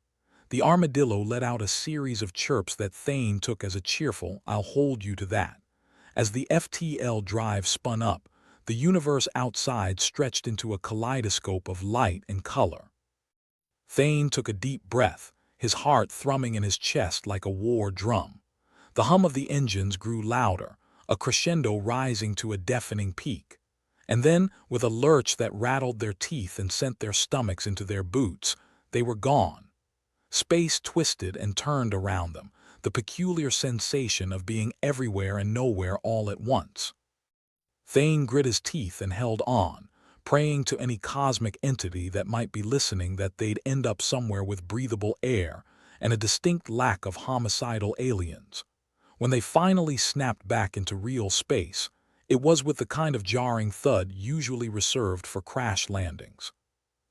The armadillo let out a series of chirps that Thane took as a cheerful, "I'll hold you to that." As the FTL drive spun up, the universe outside stretched into a kaleidoscope of light and color. Thane took a deep breath, his heart thrumming in his chest like a war drum. The hum of the engines grew louder, a crescendo rising to a deafening peak. And then, with a lurch that rattled their teeth and sent their stomachs into their boots, they were gone. Space twisted and turned around them, the peculiar sensation of being everywhere and nowhere all at once. Thane grit his teeth and held on, praying to any cosmic entity that might be listening that they'd end up somewhere with breathable air and a distinct lack of homicidal aliens. When they finally snapped back into real space, it was with the kind of jarring thud usually reserved for crash landings.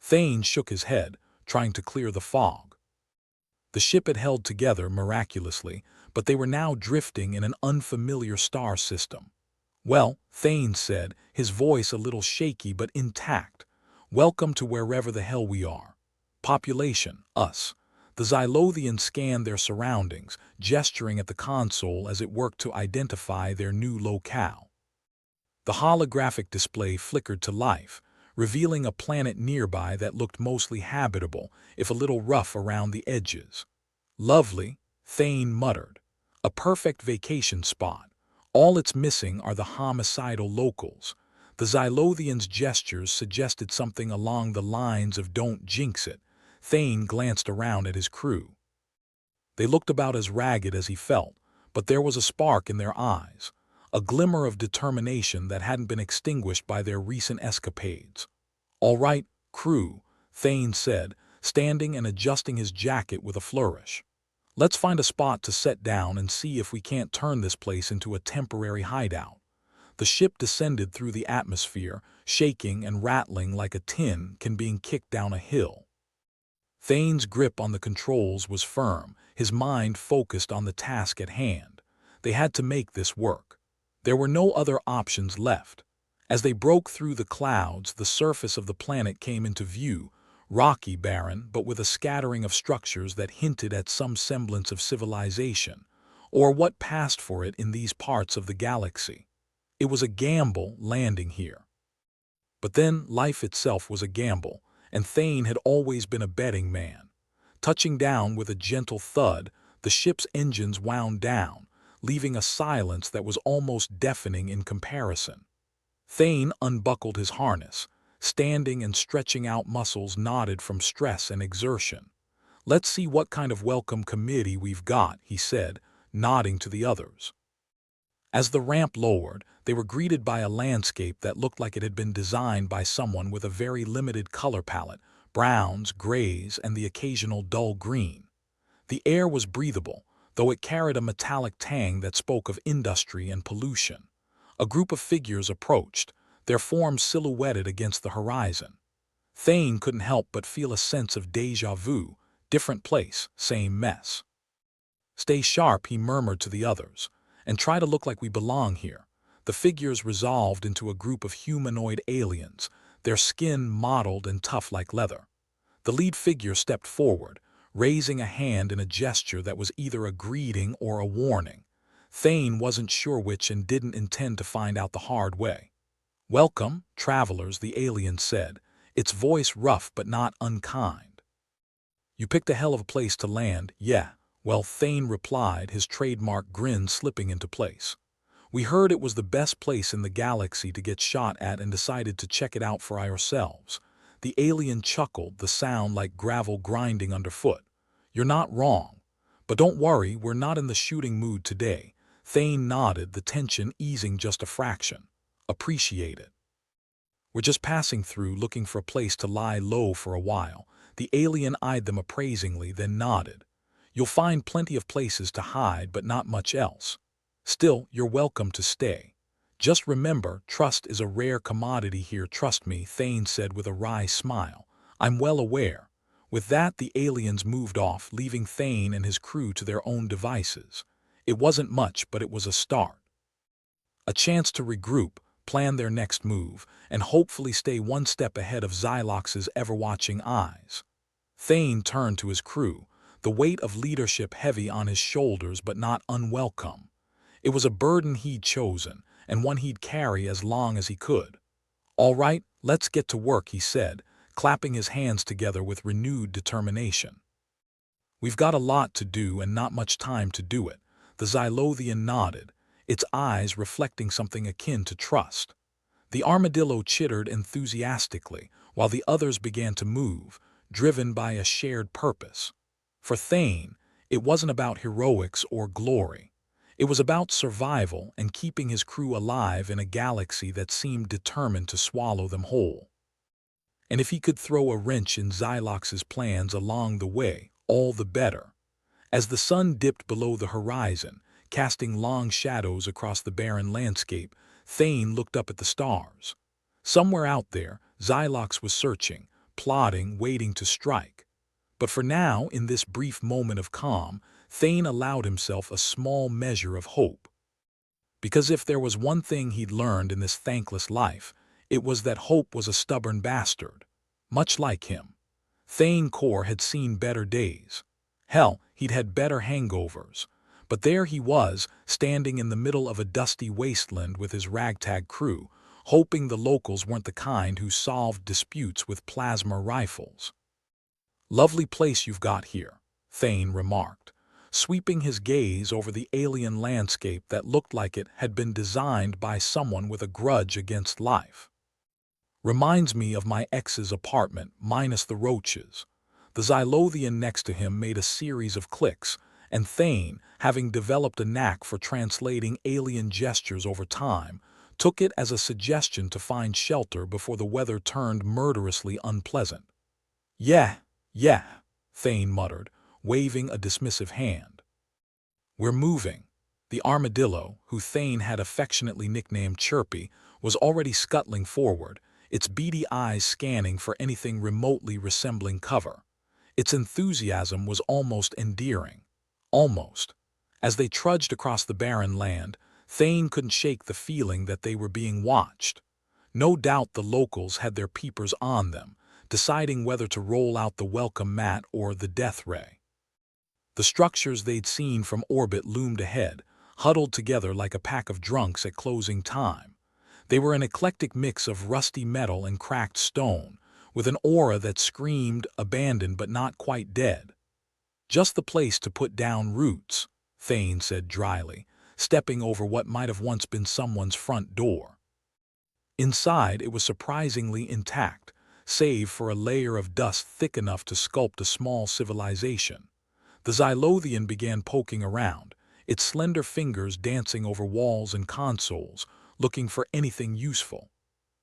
Thane shook his head, trying to clear the fog. The ship had held together miraculously, but they were now drifting in an unfamiliar star system. "Well," Thane said, his voice a little shaky but intact, "welcome to wherever the hell we are. Population, us." The Xylothians scanned their surroundings, gesturing at the console as it worked to identify their new locale. The holographic display flickered to life, revealing a planet nearby that looked mostly habitable, if a little rough around the edges. "Lovely," Thane muttered. "A perfect vacation spot. All it's missing are the homicidal locals." The Xylothians' gestures suggested something along the lines of "don't jinx it." Thane glanced around at his crew. They looked about as ragged as he felt, but there was a spark in their eyes, a glimmer of determination that hadn't been extinguished by their recent escapades. "All right, crew," Thane said, standing and adjusting his jacket with a flourish. "Let's find a spot to set down and see if we can't turn this place into a temporary hideout." The ship descended through the atmosphere, shaking and rattling like a tin can being kicked down a hill. Thane's grip on the controls was firm, his mind focused on the task at hand. They had to make this work. There were no other options left. As they broke through the clouds, the surface of the planet came into view, rocky, barren, but with a scattering of structures that hinted at some semblance of civilization, or what passed for it in these parts of the galaxy. It was a gamble landing here. But then life itself was a gamble, and Thane had always been a betting man. Touching down with a gentle thud, the ship's engines wound down, leaving a silence that was almost deafening in comparison. Thane unbuckled his harness, standing and stretching out muscles knotted from stress and exertion. "Let's see what kind of welcome committee we've got," he said, nodding to the others. As the ramp lowered, they were greeted by a landscape that looked like it had been designed by someone with a very limited color palette: browns, grays, and the occasional dull green. The air was breathable, though it carried a metallic tang that spoke of industry and pollution. A group of figures approached, their forms silhouetted against the horizon. Thane couldn't help but feel a sense of déjà vu, different place, same mess. "Stay sharp," he murmured to the others, "and try to look like we belong here." The figures resolved into a group of humanoid aliens, their skin mottled and tough like leather. The lead figure stepped forward, raising a hand in a gesture that was either a greeting or a warning. Thane wasn't sure which and didn't intend to find out the hard way. "Welcome, travelers," the alien said, its voice rough but not unkind. "You picked a hell of a place to land, yeah." "Well," Thane replied, his trademark grin slipping into place. "We heard it was the best place in the galaxy to get shot at and decided to check it out for ourselves." The alien chuckled, the sound like gravel grinding underfoot. "You're not wrong. But don't worry, we're not in the shooting mood today." Thane nodded, the tension easing just a fraction. "Appreciate it. We're just passing through, looking for a place to lie low for a while." The alien eyed them appraisingly, then nodded. "You'll find plenty of places to hide, but not much else. Still, you're welcome to stay. Just remember, trust is a rare commodity here." "Trust me," Thane said with a wry smile. "I'm well aware." With that, the aliens moved off, leaving Thane and his crew to their own devices. It wasn't much, but it was a start. A chance to regroup, plan their next move, and hopefully stay one step ahead of Xylox's ever-watching eyes. Thane turned to his crew, the weight of leadership heavy on his shoulders but not unwelcome. It was a burden he'd chosen, and one he'd carry as long as he could. "All right, let's get to work," he said, clapping his hands together with renewed determination. "We've got a lot to do and not much time to do it." The Xylothian nodded, its eyes reflecting something akin to trust. The armadillo chittered enthusiastically, while the others began to move, driven by a shared purpose. For Thane, it wasn't about heroics or glory. It was about survival and keeping his crew alive in a galaxy that seemed determined to swallow them whole. And if he could throw a wrench in Xylox's plans along the way, all the better. As the sun dipped below the horizon, casting long shadows across the barren landscape, Thane looked up at the stars. Somewhere out there, Xylox was searching, plotting, waiting to strike. But for now, in this brief moment of calm, Thane allowed himself a small measure of hope. Because if there was one thing he'd learned in this thankless life, it was that hope was a stubborn bastard. Much like him. Thane Core had seen better days. Hell, he'd had better hangovers. But there he was, standing in the middle of a dusty wasteland with his ragtag crew, hoping the locals weren't the kind who solved disputes with plasma rifles. "Lovely place you've got here," Thane remarked, sweeping his gaze over the alien landscape that looked like it had been designed by someone with a grudge against life. "Reminds me of my ex's apartment, minus the roaches." The Xylothian next to him made a series of clicks, and Thane, having developed a knack for translating alien gestures over time, took it as a suggestion to find shelter before the weather turned murderously unpleasant. Yeah, Thane muttered, waving a dismissive hand. "We're moving." The armadillo, who Thane had affectionately nicknamed Chirpy, was already scuttling forward, its beady eyes scanning for anything remotely resembling cover. Its enthusiasm was almost endearing. Almost. As they trudged across the barren land, Thane couldn't shake the feeling that they were being watched. No doubt the locals had their peepers on them, deciding whether to roll out the welcome mat or the death ray. The structures they'd seen from orbit loomed ahead, huddled together like a pack of drunks at closing time. They were an eclectic mix of rusty metal and cracked stone, with an aura that screamed abandoned but not quite dead. "Just the place to put down roots," Thane said dryly, stepping over what might have once been someone's front door. Inside, it was surprisingly intact, save for a layer of dust thick enough to sculpt a small civilization. The Xylothian began poking around, its slender fingers dancing over walls and consoles, looking for anything useful.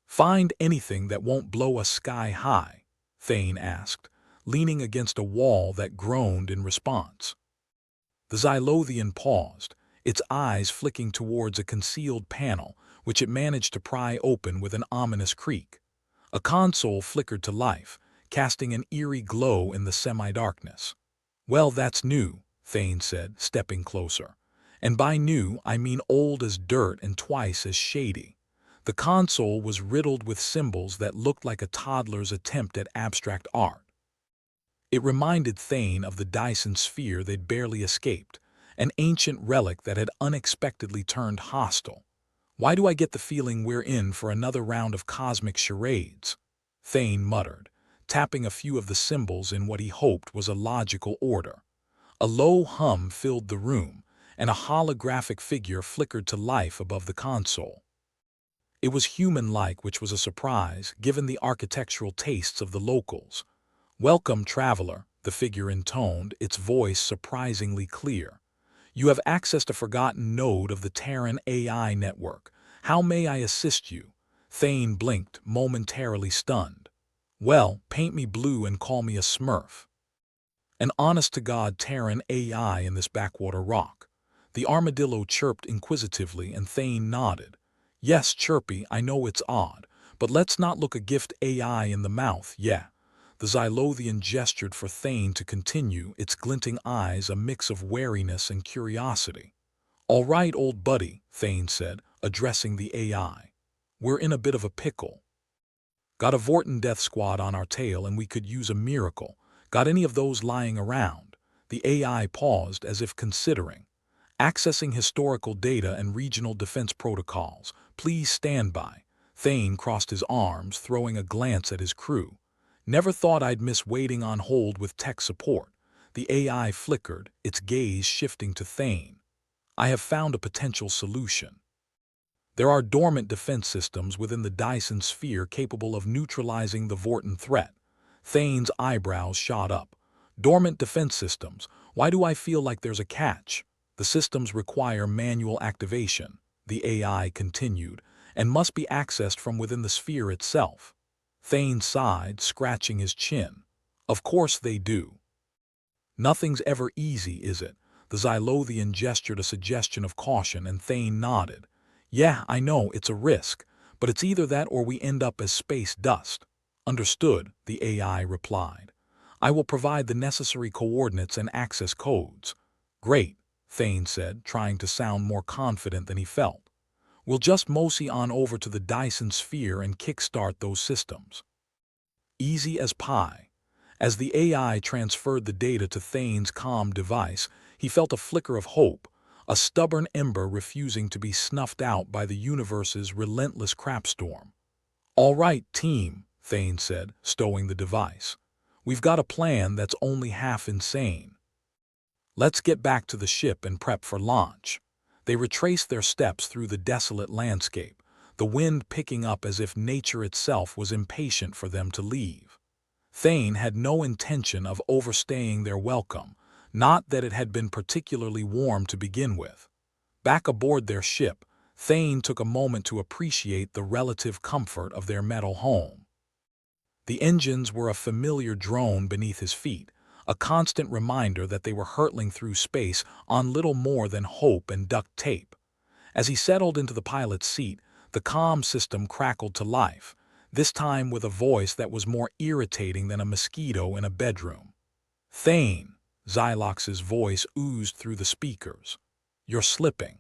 "Find anything that won't blow us sky high?" Thane asked, leaning against a wall that groaned in response. The Xylothian paused, its eyes flicking towards a concealed panel, which it managed to pry open with an ominous creak. A console flickered to life, casting an eerie glow in the semi-darkness. "Well, that's new," Thane said, stepping closer. "And by new, I mean old as dirt and twice as shady." The console was riddled with symbols that looked like a toddler's attempt at abstract art. It reminded Thane of the Dyson sphere they'd barely escaped, an ancient relic that had unexpectedly turned hostile. "Why do I get the feeling we're in for another round of cosmic charades?" Thane muttered, tapping a few of the symbols in what he hoped was a logical order. A low hum filled the room, and a holographic figure flickered to life above the console. It was human-like, which was a surprise, given the architectural tastes of the locals. "Welcome, traveler," the figure intoned, its voice surprisingly clear. "You have accessed a forgotten node of the Terran AI network. How may I assist you?" Thane blinked, momentarily stunned. "Well, paint me blue and call me a smurf. An honest-to-God Terran AI in this backwater rock." The armadillo chirped inquisitively and Thane nodded. "Yes, Chirpy, I know it's odd, but let's not look a gift AI in the mouth, yeah." The Xylothian gestured for Thane to continue, its glinting eyes a mix of wariness and curiosity. "All right, old buddy," Thane said, addressing the AI. "We're in a bit of a pickle. Got a Vorten death squad on our tail and we could use a miracle. Got any of those lying around?" The AI paused as if considering. "Accessing historical data and regional defense protocols. Please stand by." Thane crossed his arms, throwing a glance at his crew. "Never thought I'd miss waiting on hold with tech support." The AI flickered, its gaze shifting to Thane. I have found a potential solution. There are dormant defense systems within the Dyson sphere capable of neutralizing the Vorten threat. Thane's eyebrows shot up. Dormant defense systems. Why do I feel like there's a catch? The systems require manual activation, the AI continued, and must be accessed from within the sphere itself. Thane sighed, scratching his chin. Of course they do. Nothing's ever easy, is it? The Xylothian gestured a suggestion of caution, and Thane nodded. Yeah, I know, it's a risk, but it's either that or we end up as space dust. Understood, the AI replied. I will provide the necessary coordinates and access codes. Great, Thane said, trying to sound more confident than he felt. We'll just mosey on over to the Dyson sphere and kickstart those systems. Easy as pie. As the AI transferred the data to Thane's comm device, he felt a flicker of hope, a stubborn ember refusing to be snuffed out by the universe's relentless crapstorm. All right, team, Thane said, stowing the device. We've got a plan that's only half insane. Let's get back to the ship and prep for launch. They retraced their steps through the desolate landscape, the wind picking up as if nature itself was impatient for them to leave. Thane had no intention of overstaying their welcome, not that it had been particularly warm to begin with. Back aboard their ship, Thane took a moment to appreciate the relative comfort of their metal home. The engines were a familiar drone beneath his feet, a constant reminder that they were hurtling through space on little more than hope and duct tape. As he settled into the pilot's seat, the comm system crackled to life, this time with a voice that was more irritating than a mosquito in a bedroom. Thane, Xylox's voice oozed through the speakers. You're slipping.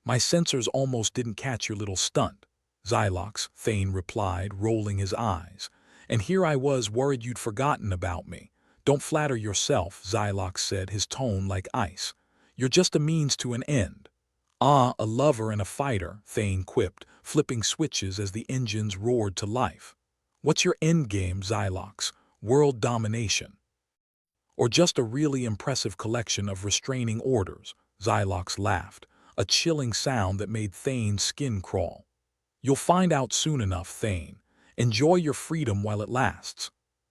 My sensors almost didn't catch your little stunt, Xylox, Thane replied, rolling his eyes. And here I was worried you'd forgotten about me. Don't flatter yourself, Xylox said, his tone like ice. You're just a means to an end. Ah, a lover and a fighter, Thane quipped, flipping switches as the engines roared to life. What's your endgame, Xylox? World domination? Or just a really impressive collection of restraining orders? Xylox laughed, a chilling sound that made Thane's skin crawl. You'll find out soon enough, Thane. Enjoy your freedom while it lasts.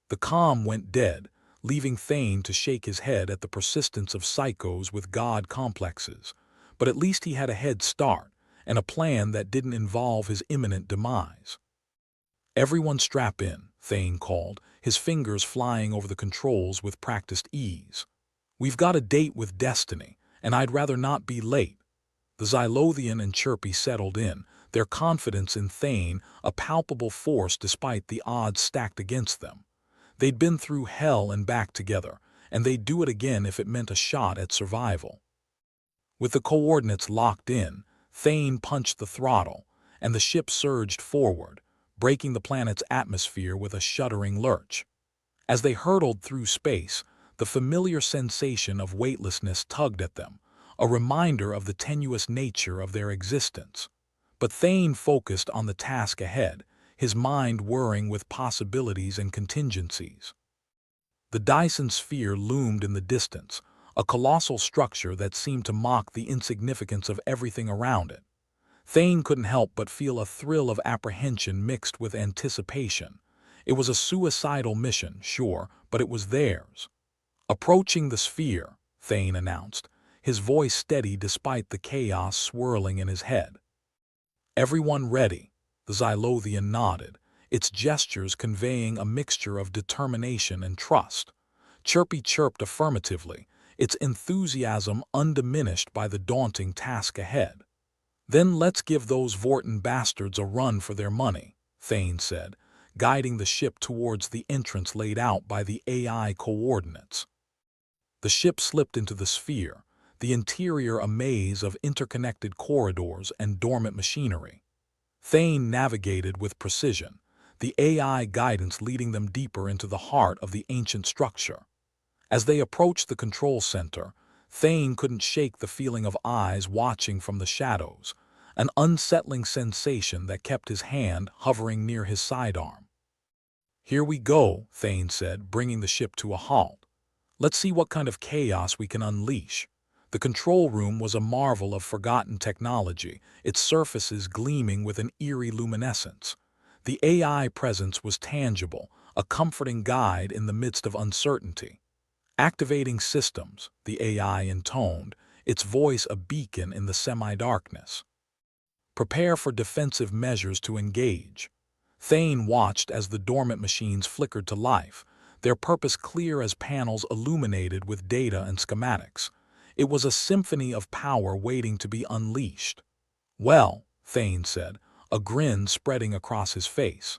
The comm went dead, leaving Thane to shake his head at the persistence of psychos with god complexes. But at least he had a head start, and a plan that didn't involve his imminent demise. Everyone strap in, Thane called, his fingers flying over the controls with practiced ease. We've got a date with destiny, and I'd rather not be late. The Xylothian and Chirpy settled in, their confidence in Thane a palpable force despite the odds stacked against them. They'd been through hell and back together, and they'd do it again if it meant a shot at survival. With the coordinates locked in, Thane punched the throttle, and the ship surged forward, breaking the planet's atmosphere with a shuddering lurch. As they hurtled through space, the familiar sensation of weightlessness tugged at them, a reminder of the tenuous nature of their existence. But Thane focused on the task ahead, his mind whirring with possibilities and contingencies. The Dyson sphere loomed in the distance, a colossal structure that seemed to mock the insignificance of everything around it. Thane couldn't help but feel a thrill of apprehension mixed with anticipation. It was a suicidal mission, sure, but it was theirs. Approaching the sphere, Thane announced, his voice steady despite the chaos swirling in his head. Everyone ready, the Xylothian nodded, its gestures conveying a mixture of determination and trust. Chirpy chirped affirmatively, its enthusiasm undiminished by the daunting task ahead. Then let's give those Vorten bastards a run for their money, Thane said, guiding the ship towards the entrance laid out by the AI coordinates. The ship slipped into the sphere, the interior a maze of interconnected corridors and dormant machinery. Thane navigated with precision, the AI guidance leading them deeper into the heart of the ancient structure. As they approached the control center, Thane couldn't shake the feeling of eyes watching from the shadows, an unsettling sensation that kept his hand hovering near his sidearm. Here we go, Thane said, bringing the ship to a halt. Let's see what kind of chaos we can unleash. The control room was a marvel of forgotten technology, its surfaces gleaming with an eerie luminescence. The AI presence was tangible, a comforting guide in the midst of uncertainty. Activating systems, the AI intoned, its voice a beacon in the semi-darkness. Prepare for defensive measures to engage. Thane watched as the dormant machines flickered to life, their purpose clear as panels illuminated with data and schematics. It was a symphony of power waiting to be unleashed. "Well," Thane said, a grin spreading across his face.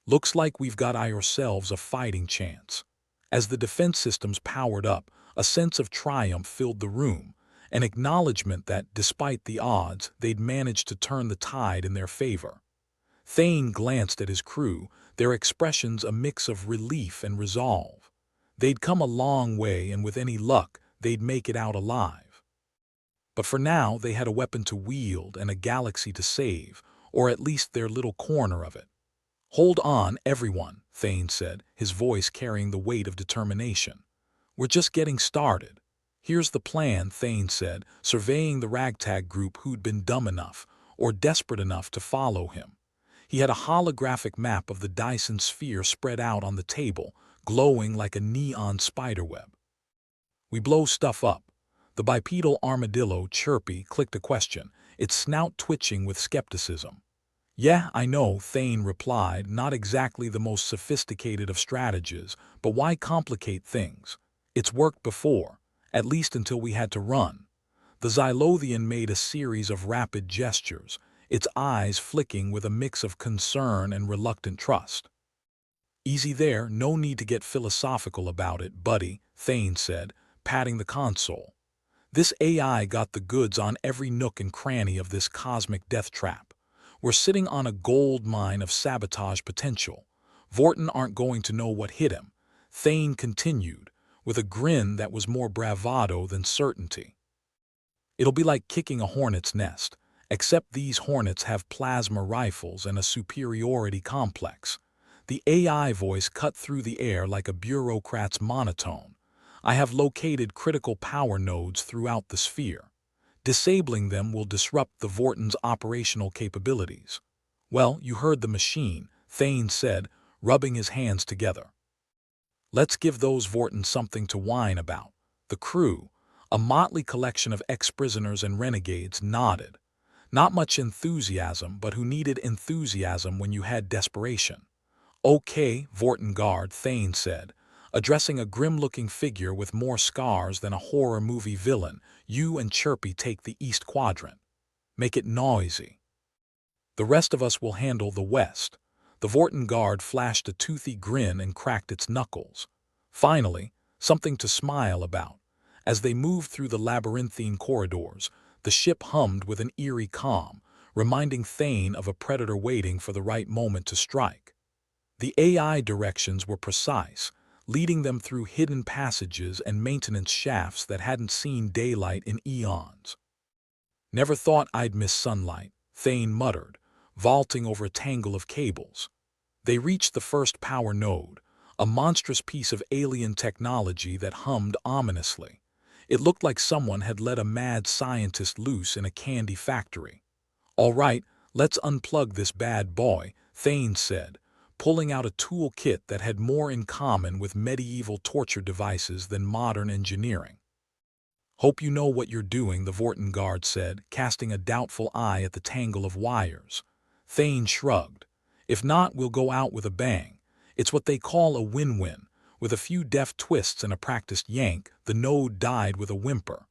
"Looks like we've got ourselves a fighting chance." As the defense systems powered up, a sense of triumph filled the room, an acknowledgement that, despite the odds, they'd managed to turn the tide in their favor. Thane glanced at his crew, their expressions a mix of relief and resolve. They'd come a long way, and with any luck, they'd make it out alive. But for now, they had a weapon to wield and a galaxy to save, or at least their little corner of it. "Hold on, everyone," Thane said, his voice carrying the weight of determination. "We're just getting started. Here's the plan," Thane said, surveying the ragtag group who'd been dumb enough, or desperate enough, to follow him. He had a holographic map of the Dyson sphere spread out on the table, glowing like a neon spiderweb. "We blow stuff up." The bipedal armadillo, Chirpy, clicked a question, its snout twitching with skepticism. "Yeah, I know," Thane replied, not exactly the most sophisticated of strategies, but why complicate things? It's worked before, at least until we had to run. The Xylothian made a series of rapid gestures, its eyes flicking with a mix of concern and reluctant trust. "Easy there, no need to get philosophical about it, buddy," Thane said, patting the console. "This AI got the goods on every nook and cranny of this cosmic death trap. We're sitting on a gold mine of sabotage potential. Vortin aren't going to know what hit him," Thane continued, with a grin that was more bravado than certainty. "It'll be like kicking a hornet's nest, except these hornets have plasma rifles and a superiority complex." The AI voice cut through the air like a bureaucrat's monotone. "I have located critical power nodes throughout the sphere. Disabling them will disrupt the Vortin's operational capabilities." "Well, you heard the machine," Thane said, rubbing his hands together. "Let's give those Vortins something to whine about." The crew, a motley collection of ex-prisoners and renegades, nodded. Not much enthusiasm, but who needed enthusiasm when you had desperation? "Okay, Vortin guard," Thane said, addressing a grim-looking figure with more scars than a horror movie villain. "You and Chirpy take the East Quadrant. Make it noisy. The rest of us will handle the West." The Vortin guard flashed a toothy grin and cracked its knuckles. Finally, something to smile about. As they moved through the labyrinthine corridors, the ship hummed with an eerie calm, reminding Thane of a predator waiting for the right moment to strike. The AI directions were precise, leading them through hidden passages and maintenance shafts that hadn't seen daylight in eons. "Never thought I'd miss sunlight," Thane muttered, vaulting over a tangle of cables. They reached the first power node, a monstrous piece of alien technology that hummed ominously. It looked like someone had let a mad scientist loose in a candy factory. "All right, let's unplug this bad boy," Thane said, pulling out a toolkit that had more in common with medieval torture devices than modern engineering. "Hope you know what you're doing," the Vortin guard said, casting a doubtful eye at the tangle of wires. Thane shrugged. "If not, we'll go out with a bang. It's what they call a win-win." With a few deft twists and a practiced yank, the node died with a whimper.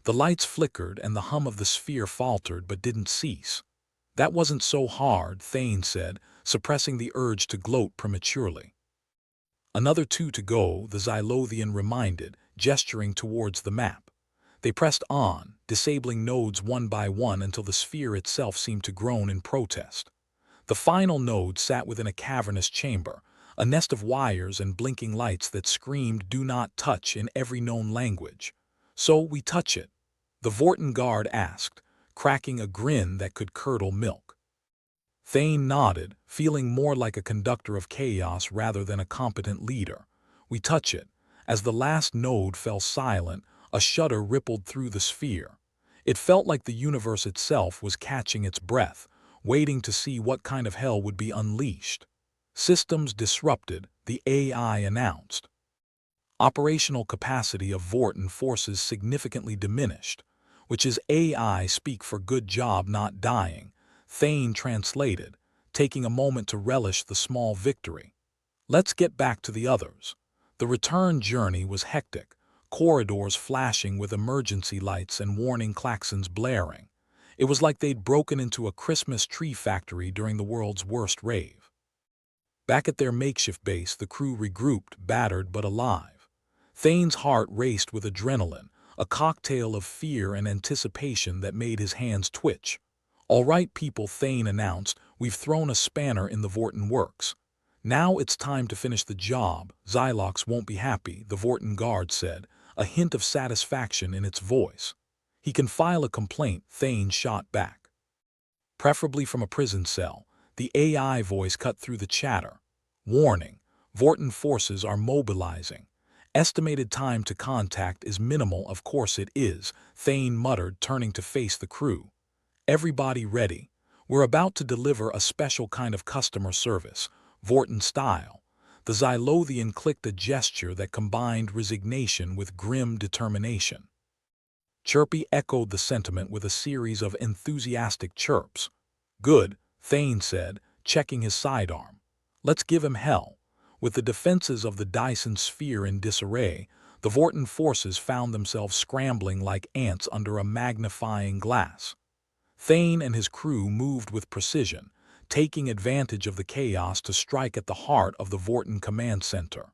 The lights flickered and the hum of the sphere faltered but didn't cease. "That wasn't so hard," Thane said, suppressing the urge to gloat prematurely. "Another 2 to go," the Xylothian reminded, gesturing towards the map. They pressed on, disabling nodes one by one until the sphere itself seemed to groan in protest. The final node sat within a cavernous chamber, a nest of wires and blinking lights that screamed "Do not touch" in every known language. "So we touch it?" the Vortin guard asked, cracking a grin that could curdle milk. Thane nodded, feeling more like a conductor of chaos rather than a competent leader. "We touch it." As the last node fell silent, A shudder rippled through the sphere. It felt like the universe itself was catching its breath, waiting to see what kind of hell would be unleashed. Systems disrupted, the AI announced. Operational capacity of Vorten forces significantly diminished, which is AI speak for good job not dying, Thane translated, taking a moment to relish the small victory. Let's get back to the others. The return journey was hectic, corridors flashing with emergency lights and warning klaxons blaring. It was like they'd broken into a Christmas tree factory during the world's worst rave. Back at their makeshift base, the crew regrouped, battered but alive. Thane's heart raced with adrenaline, a cocktail of fear and anticipation that made his hands twitch. "All right, people," Thane announced, "we've thrown a spanner in the Vorten works. Now it's time to finish the job. Xylox won't be happy," the Vorten guard said, a hint of satisfaction in its voice. "He can file a complaint," Thane shot back. "Preferably from a prison cell." The AI voice cut through the chatter. "Warning, Vorten forces are mobilizing. Estimated time to contact is minimal." "Of course it is," Thane muttered, turning to face the crew. "Everybody ready? We're about to deliver a special kind of customer service, Vorten style." The Xylothian clicked a gesture that combined resignation with grim determination. Chirpy echoed the sentiment with a series of enthusiastic chirps. "Good," Thane said, checking his sidearm. "Let's give him hell." With the defenses of the Dyson sphere in disarray, the Vorten forces found themselves scrambling like ants under a magnifying glass. Thane and his crew moved with precision, taking advantage of the chaos to strike at the heart of the Vorten command center.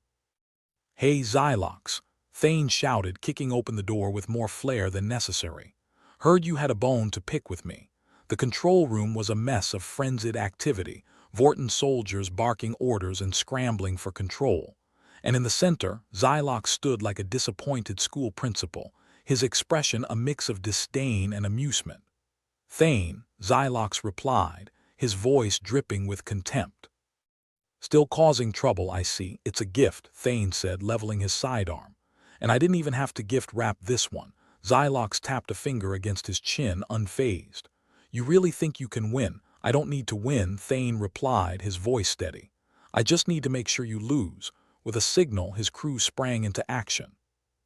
"Hey, Xylox," Thane shouted, kicking open the door with more flair than necessary. "Heard you had a bone to pick with me." The control room was a mess of frenzied activity, Vorten soldiers barking orders and scrambling for control. And in the center, Xylox stood like a disappointed school principal, his expression a mix of disdain and amusement. "Thane," Xylox replied, his voice dripping with contempt. "Still causing trouble, I see. It's a gift," Thane said, leveling his sidearm. "And I didn't even have to gift wrap this one." Xylox tapped a finger against his chin, unfazed. "You really think you can win?" "I don't need to win," Thane replied, his voice steady. "I just need to make sure you lose." With a signal, his crew sprang into action.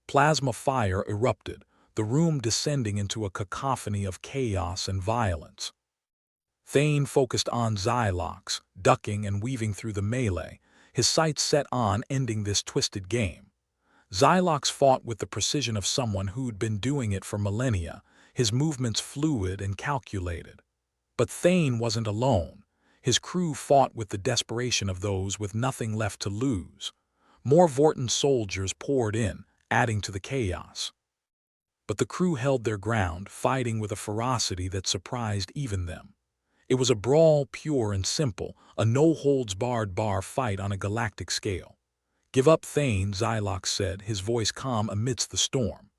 Plasma fire erupted, the room descending into a cacophony of chaos and violence. Thane focused on Xylox, ducking and weaving through the melee, his sights set on ending this twisted game. Xylox fought with the precision of someone who'd been doing it for millennia, his movements fluid and calculated. But Thane wasn't alone. His crew fought with the desperation of those with nothing left to lose. More Vorten soldiers poured in, adding to the chaos. But the crew held their ground, fighting with a ferocity that surprised even them. It was a brawl pure and simple, a no-holds-barred bar fight on a galactic scale. "Give up, Thane," Xylox said, his voice calm amidst the storm.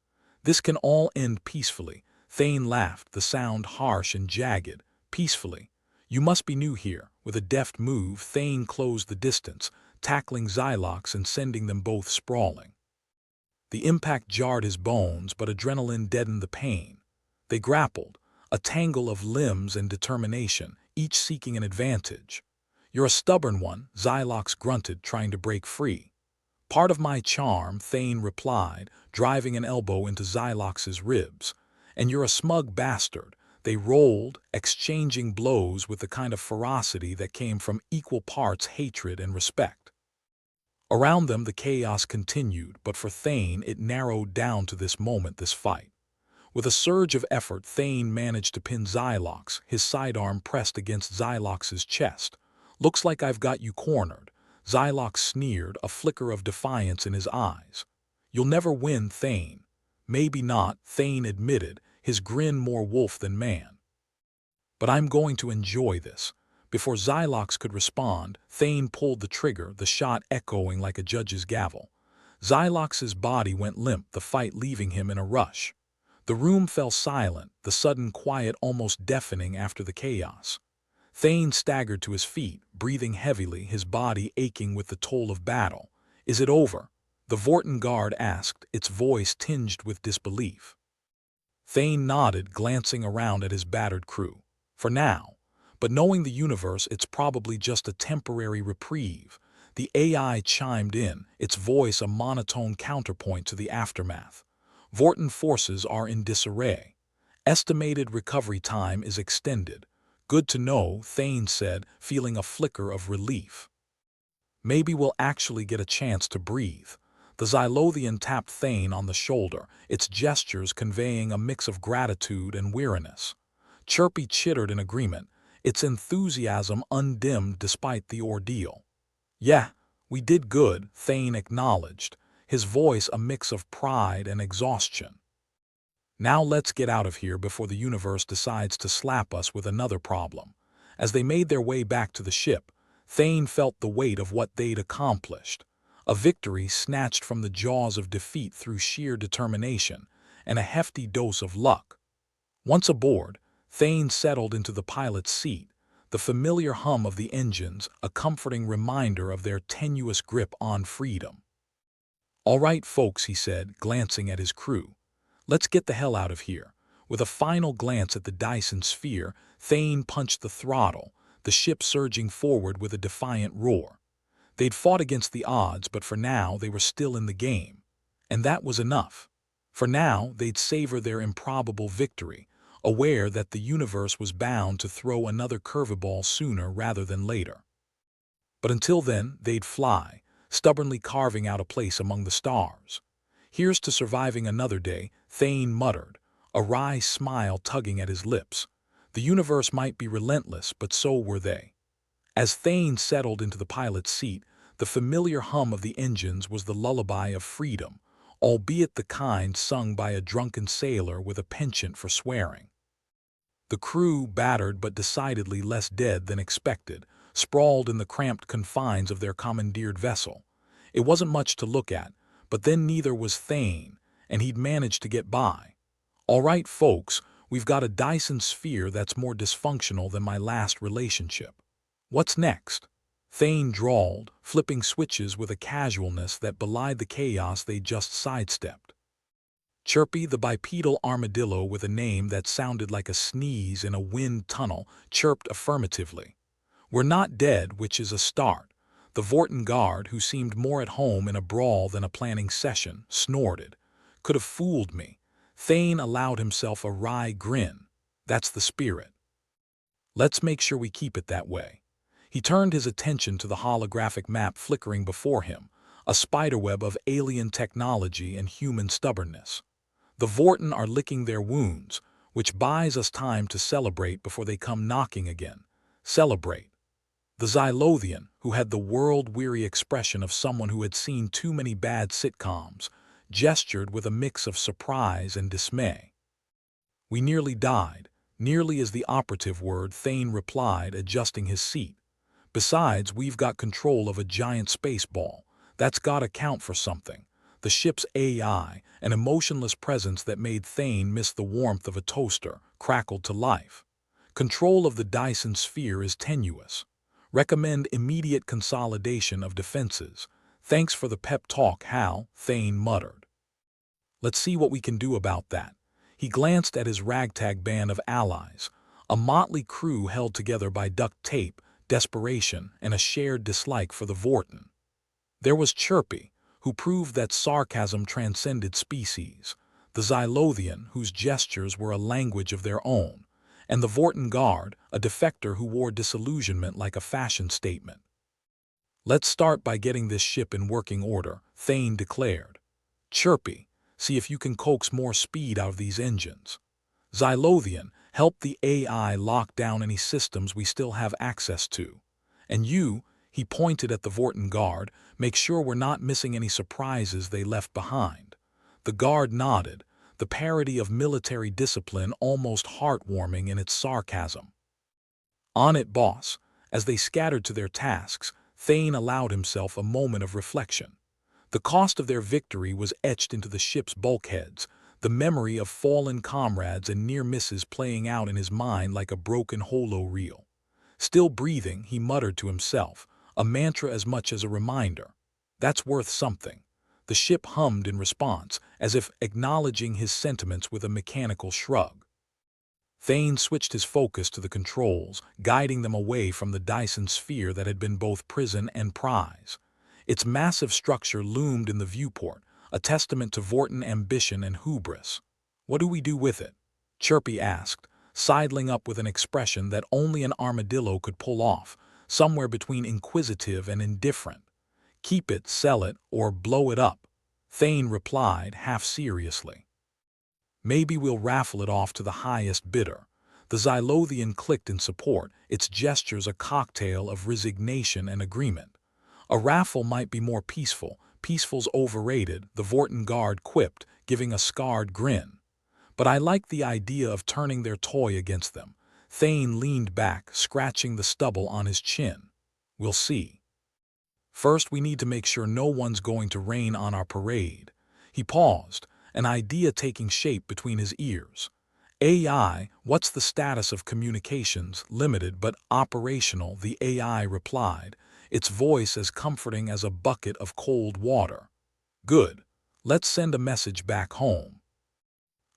"This can all end peacefully." Thane laughed, the sound harsh and jagged. "Peacefully? You must be new here." With a deft move, Thane closed the distance, tackling Xylox and sending them both sprawling. The impact jarred his bones, but adrenaline deadened the pain. They grappled, a tangle of limbs and determination, each seeking an advantage. "You're a stubborn one," Xylox grunted, trying to break free. "Part of my charm," Thane replied, driving an elbow into Xylox's ribs. "And you're a smug bastard." They rolled, exchanging blows with the kind of ferocity that came from equal parts hatred and respect. Around them the chaos continued, but for Thane it narrowed down to this moment, this fight. With a surge of effort, Thane managed to pin Xylox, his sidearm pressed against Xylox's chest. "Looks like I've got you cornered." Xylox sneered, a flicker of defiance in his eyes. "You'll never win, Thane." "Maybe not," Thane admitted, his grin more wolf than man. "But I'm going to enjoy this." Before Xylox could respond, Thane pulled the trigger, the shot echoing like a judge's gavel. Xylox's body went limp, the fight leaving him in a rush. The room fell silent, the sudden quiet almost deafening after the chaos. Thane staggered to his feet, breathing heavily, his body aching with the toll of battle. "Is it over?" the Vorten guard asked, its voice tinged with disbelief. Thane nodded, glancing around at his battered crew. For now, but knowing the universe, it's probably just a temporary reprieve. The AI chimed in, its voice a monotone counterpoint to the aftermath. Vorten forces are in disarray. Estimated recovery time is extended. Good to know, Thane said, feeling a flicker of relief. Maybe we'll actually get a chance to breathe. The Xylothian tapped Thane on the shoulder, its gestures conveying a mix of gratitude and weariness. Chirpy chittered in agreement, its enthusiasm undimmed despite the ordeal. Yeah, we did good, Thane acknowledged, his voice a mix of pride and exhaustion. Now let's get out of here before the universe decides to slap us with another problem. As they made their way back to the ship, Thane felt the weight of what they'd accomplished. A victory snatched from the jaws of defeat through sheer determination, and a hefty dose of luck. Once aboard, Thane settled into the pilot's seat, the familiar hum of the engines a comforting reminder of their tenuous grip on freedom. "All right, folks," he said, glancing at his crew. "Let's get the hell out of here." With a final glance at the Dyson sphere, Thane punched the throttle, the ship surging forward with a defiant roar. They'd fought against the odds, but for now they were still in the game. And that was enough. For now, they'd savor their improbable victory, aware that the universe was bound to throw another curveball sooner rather than later. But until then, they'd fly, stubbornly carving out a place among the stars. "Here's to surviving another day," Thane muttered, a wry smile tugging at his lips. The universe might be relentless, but so were they. As Thane settled into the pilot's seat, the familiar hum of the engines was the lullaby of freedom, albeit the kind sung by a drunken sailor with a penchant for swearing. The crew, battered but decidedly less dead than expected, sprawled in the cramped confines of their commandeered vessel. It wasn't much to look at, but then neither was Thane, and he'd managed to get by. "All right, folks, we've got a Dyson sphere that's more dysfunctional than my last relationship. What's next?" Thane drawled, flipping switches with a casualness that belied the chaos they'd just sidestepped. Chirpy, the bipedal armadillo with a name that sounded like a sneeze in a wind tunnel, chirped affirmatively. "We're not dead, which is a start." The Vorten guard, who seemed more at home in a brawl than a planning session, snorted. "Could have fooled me." Thane allowed himself a wry grin. "That's the spirit. Let's make sure we keep it that way." He turned his attention to the holographic map flickering before him, a spiderweb of alien technology and human stubbornness. "The Vorten are licking their wounds, which buys us time to celebrate before they come knocking again." Celebrate. The Xylothian, who had the world-weary expression of someone who had seen too many bad sitcoms, gestured with a mix of surprise and dismay. "We nearly died." Nearly is the operative word, Thane replied, adjusting his seat. "Besides, we've got control of a giant space ball. That's gotta count for something." The ship's AI, an emotionless presence that made Thane miss the warmth of a toaster, crackled to life. "Control of the Dyson sphere is tenuous. Recommend immediate consolidation of defenses." "Thanks for the pep talk, Hal," Thane muttered. "Let's see what we can do about that." He glanced at his ragtag band of allies, a motley crew held together by duct tape, desperation, and a shared dislike for the Vorten. There was Chirpy, who proved that sarcasm transcended species, the Xylothian, whose gestures were a language of their own, and the Vorten guard, a defector who wore disillusionment like a fashion statement. "Let's start by getting this ship in working order," Thane declared. "Chirpy, see if you can coax more speed out of these engines. Xylothian, help the AI lock down any systems we still have access to. And you," he pointed at the Vorten guard, "make sure we're not missing any surprises they left behind." The guard nodded, the parody of military discipline almost heartwarming in its sarcasm. "On it, boss." As they scattered to their tasks, Thane allowed himself a moment of reflection. The cost of their victory was etched into the ship's bulkheads, the memory of fallen comrades and near misses playing out in his mind like a broken holo reel. Still breathing, he muttered to himself, a mantra as much as a reminder. "That's worth something." The ship hummed in response, as if acknowledging his sentiments with a mechanical shrug. Thane switched his focus to the controls, guiding them away from the Dyson sphere that had been both prison and prize. Its massive structure loomed in the viewport, a testament to Vortin ambition and hubris. "What do we do with it?" Chirpy asked, sidling up with an expression that only an armadillo could pull off, somewhere between inquisitive and indifferent. "Keep it, sell it, or blow it up," Thane replied, half seriously. "Maybe we'll raffle it off to the highest bidder." The Xylothian clicked in support, its gestures a cocktail of resignation and agreement. "A raffle might be more peaceful. Peaceful's overrated," the Vortin guard quipped, giving a scarred grin. "But I like the idea of turning their toy against them." Thane leaned back, scratching the stubble on his chin. "We'll see. First, we need to make sure no one's going to rain on our parade." He paused, an idea taking shape between his ears. "AI, what's the status of communications?" "Limited but operational," the AI replied, its voice as comforting as a bucket of cold water. "Good. Let's send a message back home.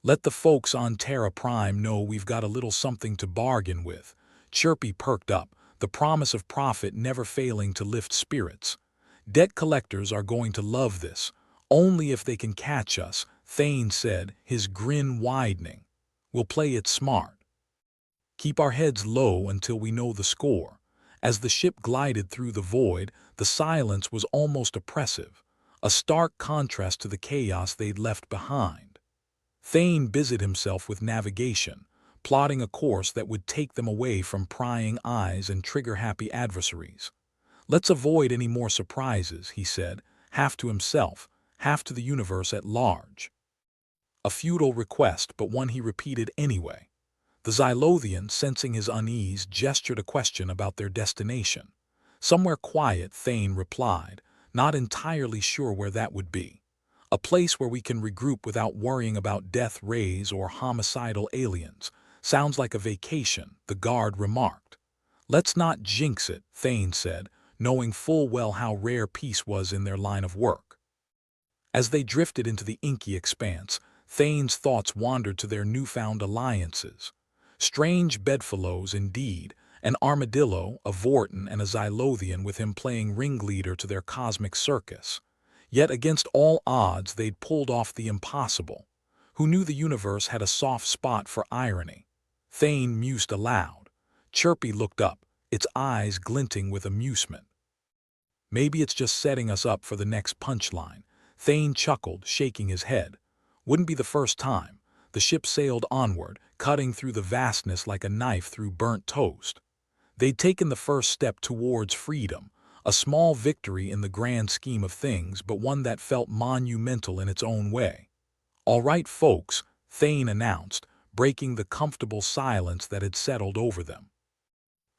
Let the folks on Terra Prime know we've got a little something to bargain with." Chirpy perked up, the promise of profit never failing to lift spirits. "Debt collectors are going to love this. Only if they can catch us," Thane said, his grin widening. "We'll play it smart. Keep our heads low until we know the score." As the ship glided through the void, the silence was almost oppressive, a stark contrast to the chaos they'd left behind. Thane busied himself with navigation, plotting a course that would take them away from prying eyes and trigger-happy adversaries. "Let's avoid any more surprises," he said, half to himself, half to the universe at large. A futile request, but one he repeated anyway. The Xylothian, sensing his unease, gestured a question about their destination. "Somewhere quiet," Thane replied, not entirely sure where that would be. "A place where we can regroup without worrying about death rays or homicidal aliens." "Sounds like a vacation," the guard remarked. "Let's not jinx it," Thane said, knowing full well how rare peace was in their line of work. As they drifted into the inky expanse, Thane's thoughts wandered to their newfound alliances. Strange bedfellows indeed, an armadillo, a Vortin, and a Xylothian, with him playing ringleader to their cosmic circus. Yet against all odds they'd pulled off the impossible. Who knew the universe had a soft spot for irony? Thane mused aloud. Chirpy looked up, its eyes glinting with amusement. "Maybe it's just setting us up for the next punchline." Thane chuckled, shaking his head. Wouldn't be the first time. The ship sailed onward, cutting through the vastness like a knife through burnt toast. They'd taken the first step towards freedom, a small victory in the grand scheme of things, but one that felt monumental in its own way. "All right, folks," Thane announced, breaking the comfortable silence that had settled over them.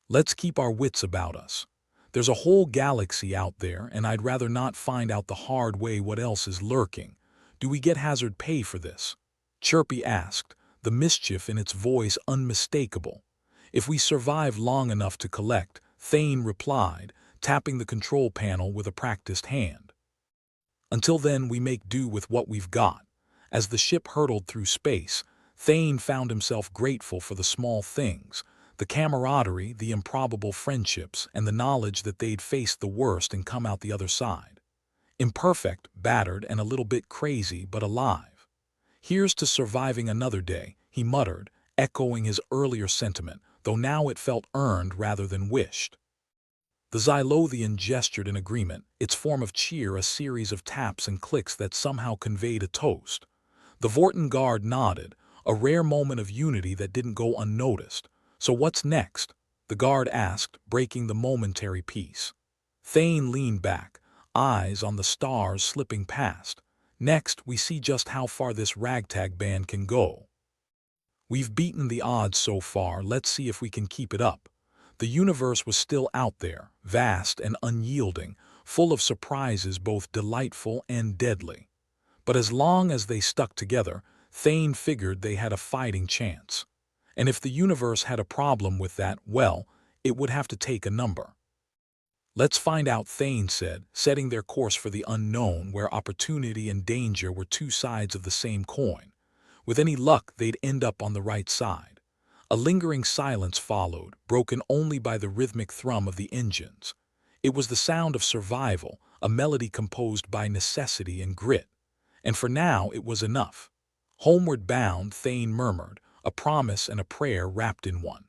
"Let's keep our wits about us. There's a whole galaxy out there, and I'd rather not find out the hard way what else is lurking. Do we get hazard pay for this?" Chirpy asked, the mischief in its voice unmistakable. "If we survive long enough to collect," Thane replied, tapping the control panel with a practiced hand. "Until then, we make do with what we've got." As the ship hurtled through space, Thane found himself grateful for the small things, the camaraderie, the improbable friendships, and the knowledge that they'd faced the worst and come out the other side. Imperfect, battered, and a little bit crazy, but alive. "Here's to surviving another day," he muttered, echoing his earlier sentiment, though now it felt earned rather than wished. The Xylothian gestured in agreement, its form of cheer a series of taps and clicks that somehow conveyed a toast. The Vortin guard nodded, a rare moment of unity that didn't go unnoticed. "So what's next?" the guard asked, breaking the momentary peace. Thane leaned back, eyes on the stars slipping past. "Next, we see just how far this ragtag band can go. We've beaten the odds so far, let's see if we can keep it up." The universe was still out there, vast and unyielding, full of surprises both delightful and deadly. But as long as they stuck together, Thane figured they had a fighting chance. And if the universe had a problem with that, well, it would have to take a number. "Let's find out," Thane said, setting their course for the unknown where opportunity and danger were two sides of the same coin. With any luck, they'd end up on the right side. A lingering silence followed, broken only by the rhythmic thrum of the engines. It was the sound of survival, a melody composed by necessity and grit. And for now it was enough. Homeward bound, Thane murmured, a promise and a prayer wrapped in one.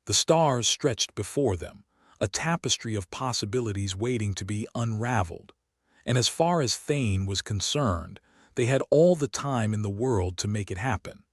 The stars stretched before them, a tapestry of possibilities waiting to be unraveled. And as far as Thane was concerned, they had all the time in the world to make it happen.